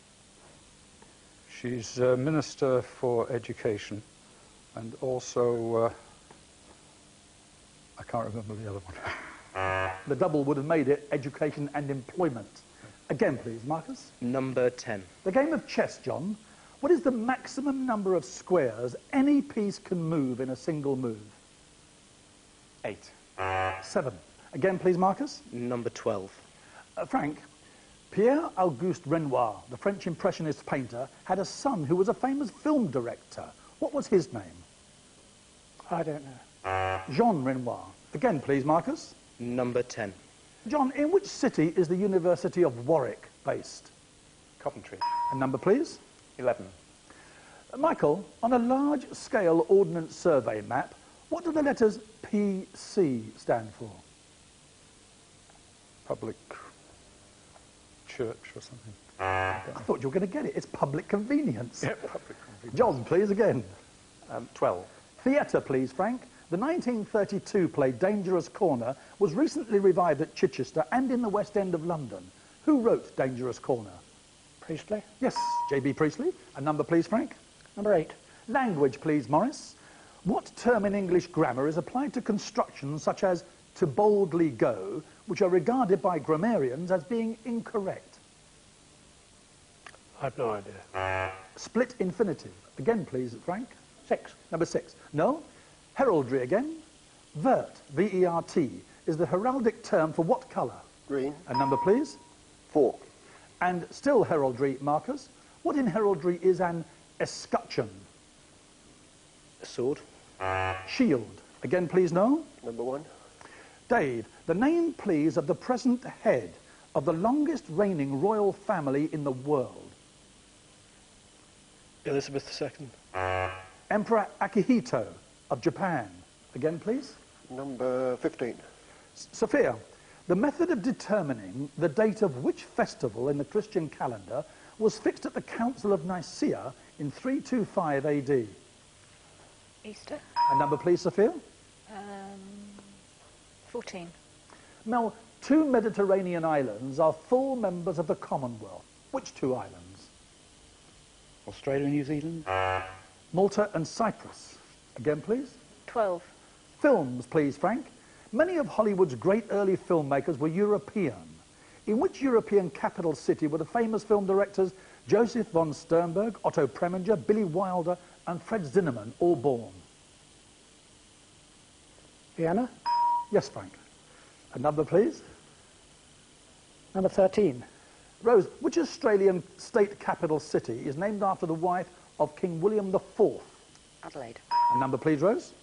[SPEAKER 6] She's Minister for Education and also, I can't remember the other one.
[SPEAKER 19] The double would have made it Education and Employment. Again, please, Marcus.
[SPEAKER 20] Number 10.
[SPEAKER 19] The game of chess, John. What is the maximum number of squares any piece can move in a single move?
[SPEAKER 20] 8.
[SPEAKER 19] 7. Again, please, Marcus.
[SPEAKER 20] Number 12.
[SPEAKER 19] Frank, Pierre-Auguste Renoir, the French Impressionist painter, had a son who was a famous film director. What was his name?
[SPEAKER 20] I don't know.
[SPEAKER 19] Jean Renoir. Again, please, Marcus.
[SPEAKER 20] Number 10.
[SPEAKER 19] John, in which city is the University of Warwick based?
[SPEAKER 20] Coventry.
[SPEAKER 19] A number, please.
[SPEAKER 20] 11.
[SPEAKER 19] Michael, on a large-scale ordnance survey map, what do the letters PC stand for?
[SPEAKER 6] Public church or something.
[SPEAKER 19] I thought you were going to get it. It's public convenience.
[SPEAKER 22] Yeah, public convenience.
[SPEAKER 19] John, please, again.
[SPEAKER 22] 12.
[SPEAKER 19] Theatre, please, Frank. The 1932 play Dangerous Corner was recently revived at Chichester and in the West End of London. Who wrote Dangerous Corner?
[SPEAKER 22] Priestley.
[SPEAKER 19] Yes, J.B. Priestley. A number, please, Frank.
[SPEAKER 22] Number 8.
[SPEAKER 19] Language, please, Morris. What term in English grammar is applied to constructions such as to boldly go, which are regarded by grammarians as being incorrect?
[SPEAKER 22] I've no idea.
[SPEAKER 19] Split infinitive. Again, please, Frank.
[SPEAKER 22] 6.
[SPEAKER 19] Number 6. No. Heraldry again. Vert, V-E-R-T, is the heraldic term for what colour?
[SPEAKER 4] Green.
[SPEAKER 19] A number, please.
[SPEAKER 4] 4.
[SPEAKER 19] And still heraldry, Marcus. What in heraldry is an escutcheon?
[SPEAKER 4] A sword.
[SPEAKER 19] Shield. Again, please, no.
[SPEAKER 4] Number 1.
[SPEAKER 19] Dave, the name, please, of the present head of the longest reigning royal family in the world.
[SPEAKER 4] Elizabeth II.
[SPEAKER 19] Emperor Akihito of Japan. Again, please.
[SPEAKER 4] Number 15.
[SPEAKER 19] Sophia, the method of determining the date of which festival in the Christian calendar was fixed at the Council of Nicaea in 325 AD.
[SPEAKER 3] Easter.
[SPEAKER 19] A number, please, Sophia.
[SPEAKER 3] 14.
[SPEAKER 19] Mel, 2 Mediterranean islands are full members of the Commonwealth. Which 2 islands?
[SPEAKER 22] Australia and New Zealand.
[SPEAKER 19] Malta and Cyprus. Again, please.
[SPEAKER 3] 12.
[SPEAKER 19] Films, please, Frank. Many of Hollywood's great early filmmakers were European. In which European capital city were the famous film directors Joseph von Sternberg, Otto Preminger, Billy Wilder and Fred Zinnemann all born?
[SPEAKER 22] Vienna.
[SPEAKER 19] Yes, Frank. A number, please.
[SPEAKER 22] Number 13.
[SPEAKER 19] Rose, which Australian state capital city is named after the wife of King William IV?
[SPEAKER 8] Adelaide.
[SPEAKER 19] A number, please, Rose.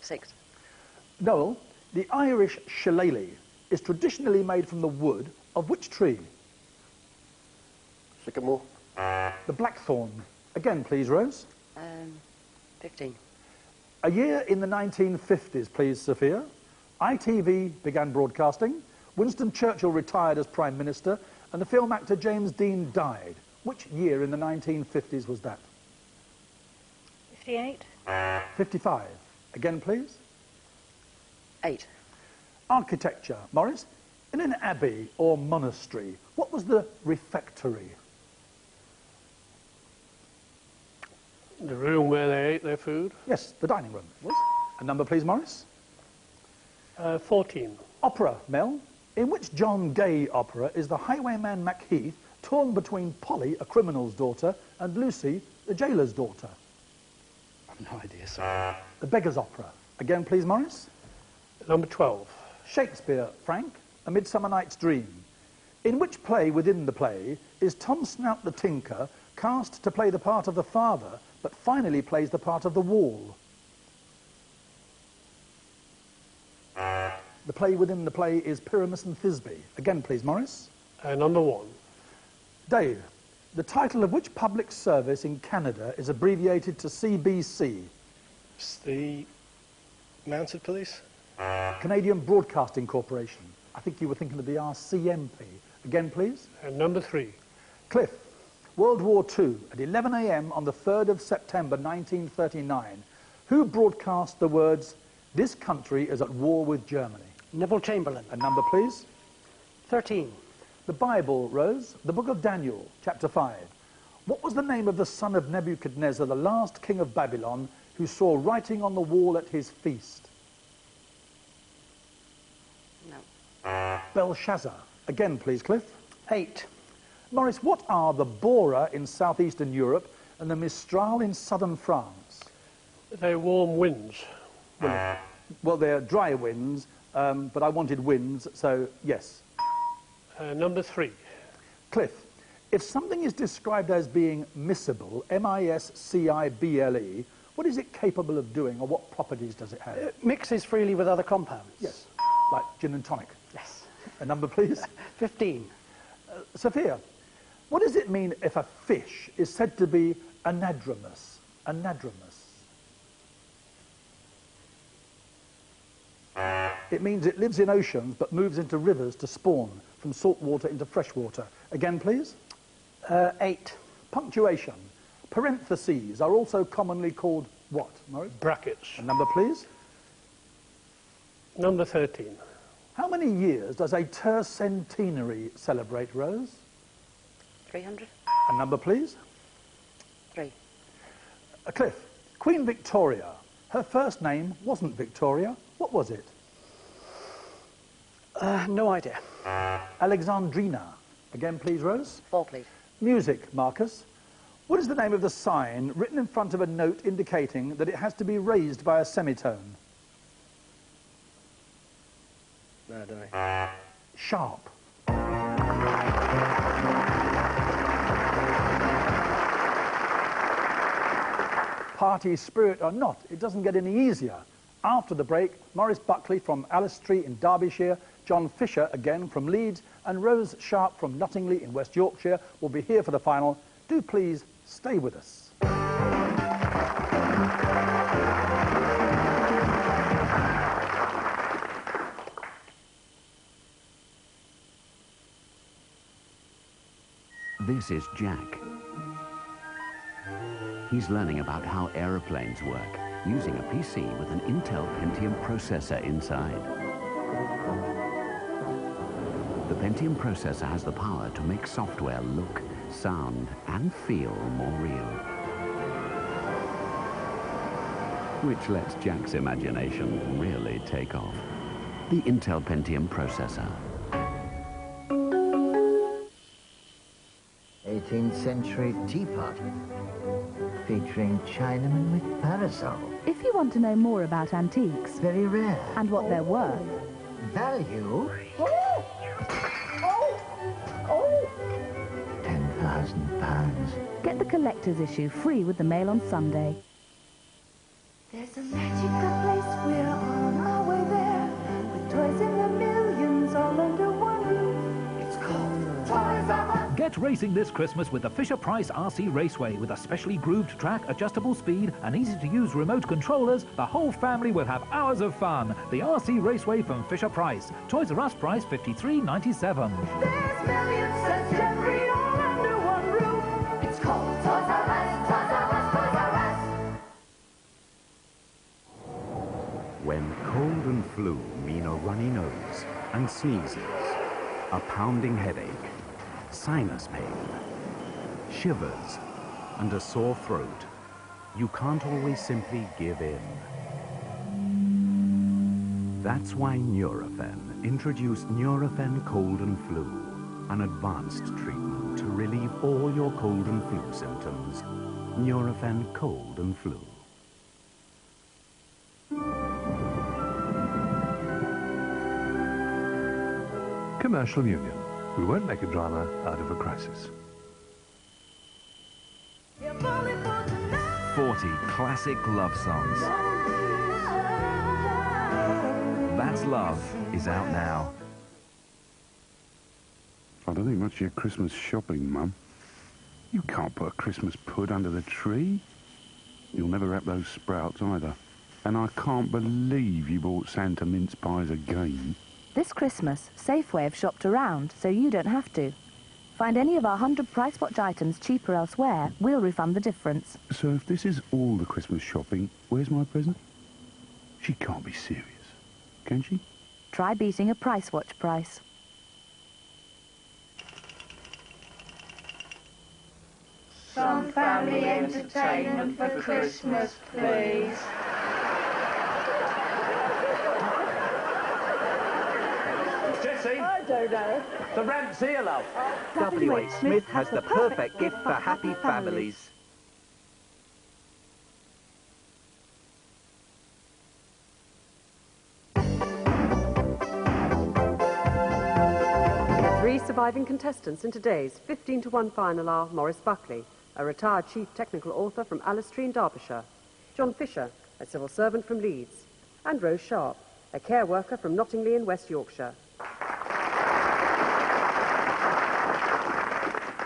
[SPEAKER 8] 6.
[SPEAKER 19] Noel, the Irish shillelagh is traditionally made from the wood of which tree?
[SPEAKER 4] Sycamore.
[SPEAKER 19] The blackthorn. Again, please, Rose.
[SPEAKER 8] 15.
[SPEAKER 19] A year in the 1950s, please, Sophia. ITV began broadcasting, Winston Churchill retired as Prime Minister, and the film actor James Dean died. Which year in the 1950s was that?
[SPEAKER 3] 58.
[SPEAKER 19] 55. Again, please.
[SPEAKER 8] 8.
[SPEAKER 19] Architecture. Morris, in an abbey or monastery, what was the refectory?
[SPEAKER 22] The room where they ate their food.
[SPEAKER 19] Yes, the dining room. Was. A number, please, Morris.
[SPEAKER 22] 14.
[SPEAKER 19] Opera, Mel. In which John Gay opera is the highwayman Macheath torn between Polly, a criminal's daughter, and Lucy, the jailer's daughter?
[SPEAKER 22] I've no idea, sir.
[SPEAKER 19] The Beggar's Opera. Again, please, Morris.
[SPEAKER 22] Number 12.
[SPEAKER 19] Shakespeare, Frank, A Midsummer Night's Dream. In which play within the play is Tom Snout the Tinker cast to play the part of the father, but finally plays the part of the wall? The play within the play is Pyramus and Thisbe. Again, please, Morris.
[SPEAKER 22] Number 1.
[SPEAKER 19] Dave, the title of which public service in Canada is abbreviated to CBC?
[SPEAKER 22] It's the Mounted Police.
[SPEAKER 19] Canadian Broadcasting Corporation. I think you were thinking of the RCMP. Again, please.
[SPEAKER 22] Number 3.
[SPEAKER 19] Cliff, World War II at 11 a.m. on the 3rd of September 1939. Who broadcast the words, "This country is at war with Germany"?
[SPEAKER 22] Neville Chamberlain.
[SPEAKER 19] A number, please.
[SPEAKER 22] 13.
[SPEAKER 19] The Bible, Rose, the book of Daniel, chapter 5. What was the name of the son of Nebuchadnezzar, the last king of Babylon, who saw writing on the wall at his feast?
[SPEAKER 8] No.
[SPEAKER 19] Belshazzar. Again, please, Cliff.
[SPEAKER 22] 8.
[SPEAKER 19] Morris, what are the Bora in southeastern Europe and the Mistral in southern France?
[SPEAKER 22] They're warm winds.
[SPEAKER 19] Well, they're dry winds, but I wanted winds, so yes.
[SPEAKER 22] Number 3.
[SPEAKER 19] Cliff, if something is described as being miscible, M-I-S-C-I-B-L-E, what is it capable of doing, or what properties does it have?
[SPEAKER 22] It mixes freely with other compounds.
[SPEAKER 19] Yes, like gin and tonic.
[SPEAKER 22] Yes.
[SPEAKER 19] A number, please.
[SPEAKER 22] 15.
[SPEAKER 19] Sophia, what does it mean if a fish is said to be anadromous? Anadromous. It means it lives in oceans but moves into rivers to spawn from salt water into fresh water. Again, please.
[SPEAKER 4] 8.
[SPEAKER 19] Punctuation. Parentheses are also commonly called what, Maurice?
[SPEAKER 22] Brackets.
[SPEAKER 19] A number, please.
[SPEAKER 22] Number 13.
[SPEAKER 19] How many years does a tercentenary celebrate, Rose?
[SPEAKER 8] 300.
[SPEAKER 19] A number, please.
[SPEAKER 8] 3.
[SPEAKER 19] Cliff. Queen Victoria. Her first name wasn't Victoria. What was it?
[SPEAKER 4] No idea.
[SPEAKER 19] Alexandrina. Again, please, Rose.
[SPEAKER 8] 4, please.
[SPEAKER 19] Music, Marcus. What is the name of the sign written in front of a note indicating that it has to be raised by a semitone?
[SPEAKER 4] No, I don't know.
[SPEAKER 19] Sharp. Party spirit or not, it doesn't get any easier. After the break, Maurice Buckley from Alice Street in Derbyshire, John Fisher again from Leeds, and Rose Sharp from Nottingley in West Yorkshire will be here for the final. Do please stay with us.
[SPEAKER 5] This is Jack. He's learning about how aeroplanes work using a PC with an Intel Pentium processor inside. The Pentium processor has the power to make software look, sound, and feel more real. Which lets Jack's imagination really take off. The Intel Pentium processor.
[SPEAKER 11] 18th century teapot featuring Chinaman with parasol.
[SPEAKER 23] If you want to know more about antiques,
[SPEAKER 11] very rare,
[SPEAKER 23] and what they're worth,
[SPEAKER 11] value, 10,000 pounds.
[SPEAKER 23] get the collector's issue free with the mail on Sunday.
[SPEAKER 24] There's a magical place, we're on our way there, with toys in the millions all under one roof. It's called Toys R Us.
[SPEAKER 25] Get racing this Christmas with the Fisher-Price RC Raceway. With a specially grooved track, adjustable speed, and easy-to-use remote controllers, the whole family will have hours of fun. The RC Raceway from Fisher-Price. Toys R Us price $53.97.
[SPEAKER 24] There's millions such every all under one roof. It's called Toys R Us, Toys R Us, Toys R Us.
[SPEAKER 26] When cold and flu mean a runny nose and sneezes, a pounding headache, sinus pain, shivers, and a sore throat, you can't always simply give in. That's why Nurofen introduced Nurofen Cold and Flu, an advanced treatment to relieve all your cold and flu symptoms. Nurofen Cold and Flu.
[SPEAKER 27] Commercial Union. We won't make a drama out of a crisis.
[SPEAKER 28] 40 classic love songs. That's Love is out now.
[SPEAKER 29] I don't think much of your Christmas shopping, Mum. You can't put a Christmas pud under the tree. You'll never wrap those sprouts either. And I can't believe you bought Santa mince pies again.
[SPEAKER 23] This Christmas, Safeway have shopped around, so you don't have to. Find any of our 100 Price Watch items cheaper elsewhere, we'll refund the difference.
[SPEAKER 29] So if this is all the Christmas shopping, where's my present? She can't be serious, can she?
[SPEAKER 23] Try beating a Price Watch price.
[SPEAKER 24] Some family entertainment for Christmas, please.
[SPEAKER 30] Jessie?
[SPEAKER 24] I don't know.
[SPEAKER 30] The ramp's here, love.
[SPEAKER 24] W.H.
[SPEAKER 30] Smith has the perfect gift for happy families.
[SPEAKER 18] Three surviving contestants in today's 15-to-1 final are Maurice Buckley, a retired chief technical author from Alice Street in Derbyshire, John Fisher, a civil servant from Leeds, and Rose Sharp, a care worker from Nottingley in West Yorkshire.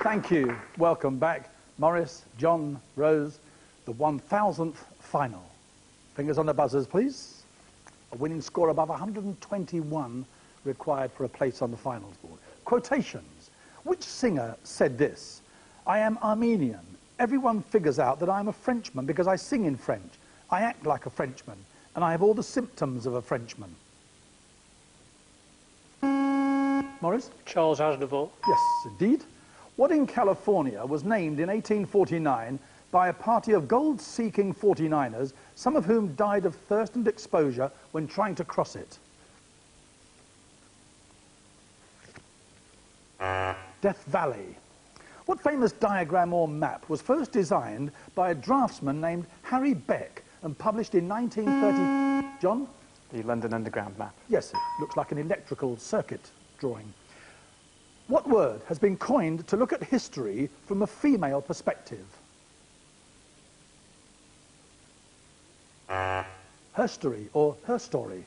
[SPEAKER 19] Thank you. Welcome back. Maurice, John, Rose, the 1000th final. Fingers on the buzzers, please. A winning score above 121 required for a place on the finals board. Quotations. Which singer said this? I am Armenian. Everyone figures out that I'm a Frenchman because I sing in French. I act like a Frenchman, and I have all the symptoms of a Frenchman. Maurice?
[SPEAKER 22] Charles Aznavour.
[SPEAKER 19] Yes, indeed. What in California was named in 1849 by a party of gold-seeking 49ers, some of whom died of thirst and exposure when trying to cross it? Death Valley. What famous diagram or map was first designed by a draftsman named Harry Beck and published in 1930? John?
[SPEAKER 20] The London Underground map.
[SPEAKER 19] Yes, it looks like an electrical circuit drawing. What word has been coined to look at history from a female perspective? Herstory or her story.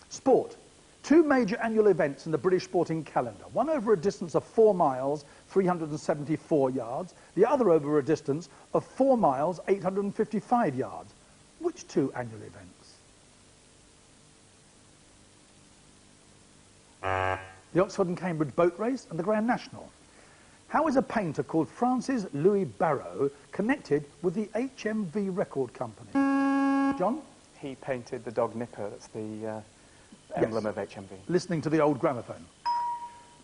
[SPEAKER 19] Sport. Two major annual events in the British sporting calendar. One over a distance of 4 miles, 374 yards. The other over a distance of 4 miles, 855 yards. Which two annual events? The Oxford and Cambridge Boat Race and the Grand National. How is a painter called Francis Louis Barrault connected with the HMV Record Company? John?
[SPEAKER 20] He painted the dog Nipper. That's the emblem of HMV.
[SPEAKER 19] Listening to the old gramophone.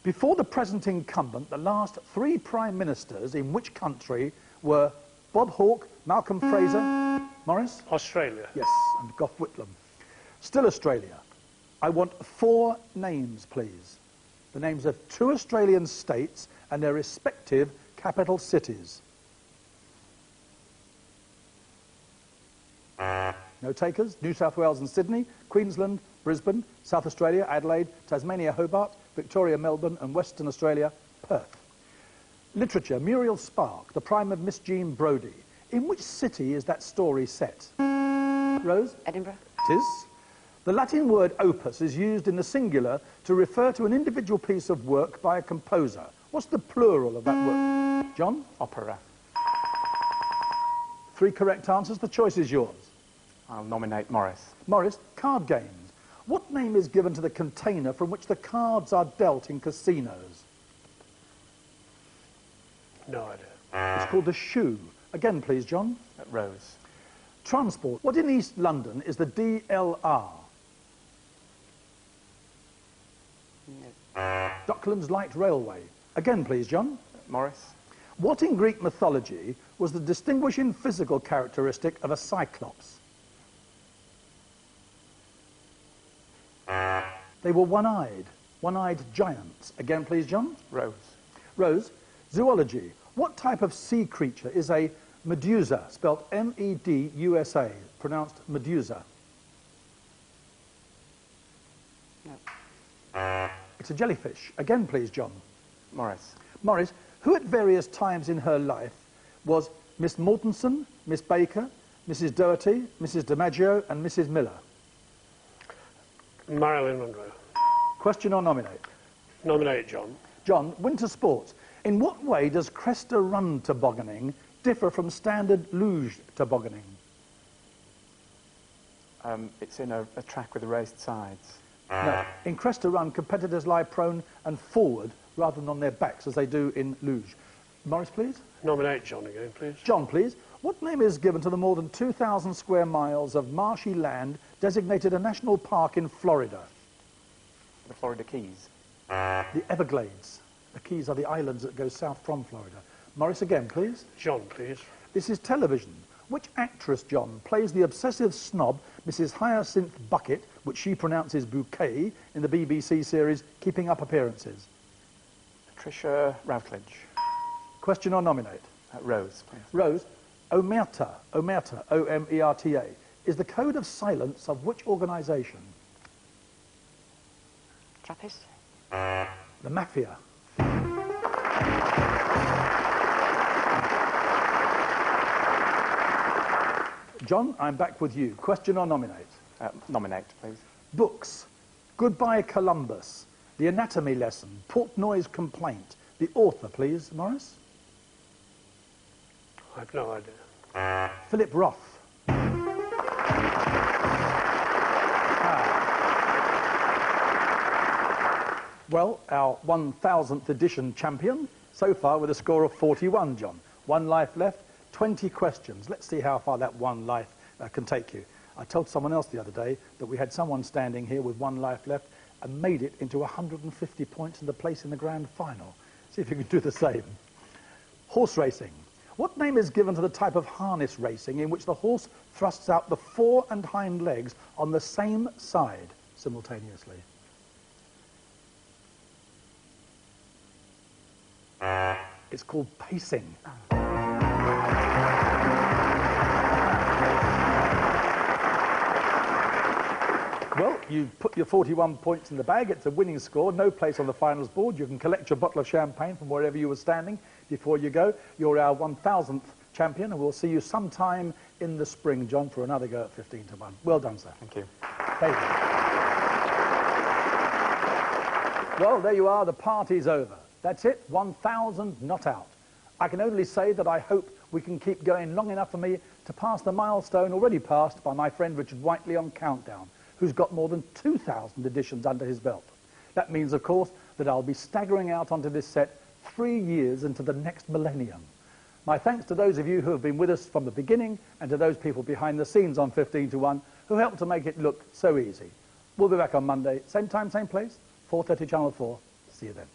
[SPEAKER 19] Before the present incumbent, the last 3 prime ministers in which country were Bob Hawke, Malcolm Fraser, Maurice?
[SPEAKER 22] Australia.
[SPEAKER 19] Yes, and Gough Whitlam. Still Australia. I want 4 names, please. The names of 2 Australian states and their respective capital cities. No takers? New South Wales and Sydney, Queensland, Brisbane, South Australia, Adelaide, Tasmania, Hobart, Victoria, Melbourne, and Western Australia, Perth. Literature, Muriel Spark, the prime of Miss Jean Brodie. In which city is that story set? Rose?
[SPEAKER 8] Edinburgh.
[SPEAKER 19] It is. The Latin word opus is used in the singular to refer to an individual piece of work by a composer. What's the plural of that word? John?
[SPEAKER 20] Opera.
[SPEAKER 19] 3 correct answers. The choice is yours.
[SPEAKER 20] I'll nominate Morris.
[SPEAKER 19] Morris, card games. What name is given to the container from which the cards are dealt in casinos?
[SPEAKER 22] No idea.
[SPEAKER 19] It's called the shoe. Again, please, John.
[SPEAKER 20] Rose.
[SPEAKER 19] Transport. What in East London is the DLR? Docklands Light Railway. Again, please, John.
[SPEAKER 20] Morris.
[SPEAKER 19] What in Greek mythology was the distinguishing physical characteristic of a cyclops? They were one-eyed giants. Again, please, John.
[SPEAKER 20] Rose.
[SPEAKER 19] Rose. Zoology. What type of sea creature is a medusa, spelled M-E-D-U-S-A, pronounced medusa?
[SPEAKER 8] No.
[SPEAKER 19] It's a jellyfish. Again, please, John.
[SPEAKER 20] Morris.
[SPEAKER 19] Morris, who at various times in her life was Miss Mortensen, Miss Baker, Mrs. Doherty, Mrs. DiMaggio, and Mrs. Miller?
[SPEAKER 22] Marilyn Monroe.
[SPEAKER 19] Question or nominate?
[SPEAKER 22] Nominate John.
[SPEAKER 19] John, winter sports. In what way does Cresta Run tobogganing differ from standard luge tobogganing?
[SPEAKER 20] It's in a track with raised sides.
[SPEAKER 19] No. In Cresta Run, competitors lie prone and forward rather than on their backs as they do in luge. Morris, please.
[SPEAKER 22] Nominate John again, please.
[SPEAKER 19] John, please. What name is given to the more than 2,000 square miles of marshy land designated a national park in Florida?
[SPEAKER 20] The Florida Keys.
[SPEAKER 19] The Everglades. The Keys are the islands that go south from Florida. Morris again, please.
[SPEAKER 22] John, please.
[SPEAKER 19] This is television. Which actress, John, plays the obsessive snob Mrs. Hyacinth Bucket, which she pronounces bouquet, in the BBC series Keeping Up Appearances?
[SPEAKER 20] Patricia Routledge.
[SPEAKER 19] Question or nominate?
[SPEAKER 20] Rose, please.
[SPEAKER 19] Rose. Omerta, O-M-E-R-T-A, is the code of silence of which organisation?
[SPEAKER 8] Trappist.
[SPEAKER 19] The Mafia. John, I'm back with you. Question or nominate?
[SPEAKER 20] Nominate, please.
[SPEAKER 19] Books. Goodbye Columbus. The Anatomy Lesson. Portnoy's Complaint. The author, please, Morris?
[SPEAKER 22] I've no idea.
[SPEAKER 19] Philip Roth. Well, our 1000th edition champion So far with a score of 41, John. 1 life left, 20 questions. Let's see how far that 1 life can take you. I told someone else the other day that we had someone standing here with 1 life left and made it into 150 points in the place in the grand final. See if you can do the same. Horse racing. What name is given to the type of harness racing in which the horse thrusts out the fore and hind legs on the same side simultaneously? It's called pacing. Well, you've put your 41 points in the bag. It's a winning score. No place on the finals board. You can collect your bottle of champagne from wherever you were standing before you go. You're our 1,000th champion, and we'll see you sometime in the spring, John, for another go at 15 to 1. Well done, sir.
[SPEAKER 20] Thank you.
[SPEAKER 19] Thank you. Well, there you are. The party's over. That's it. 1,000 not out. I can only say that I hope we can keep going long enough for me to pass the milestone already passed by my friend Richard Whiteley on Countdown, who's got more than 2,000 editions under his belt. That means, of course, that I'll be staggering out onto this set 3 years into the next millennium. My thanks to those of you who have been with us from the beginning and to those people behind the scenes on 15 to 1 who helped to make it look so easy. We'll be back on Monday, same time, same place, 4:30 Channel 4. See you then.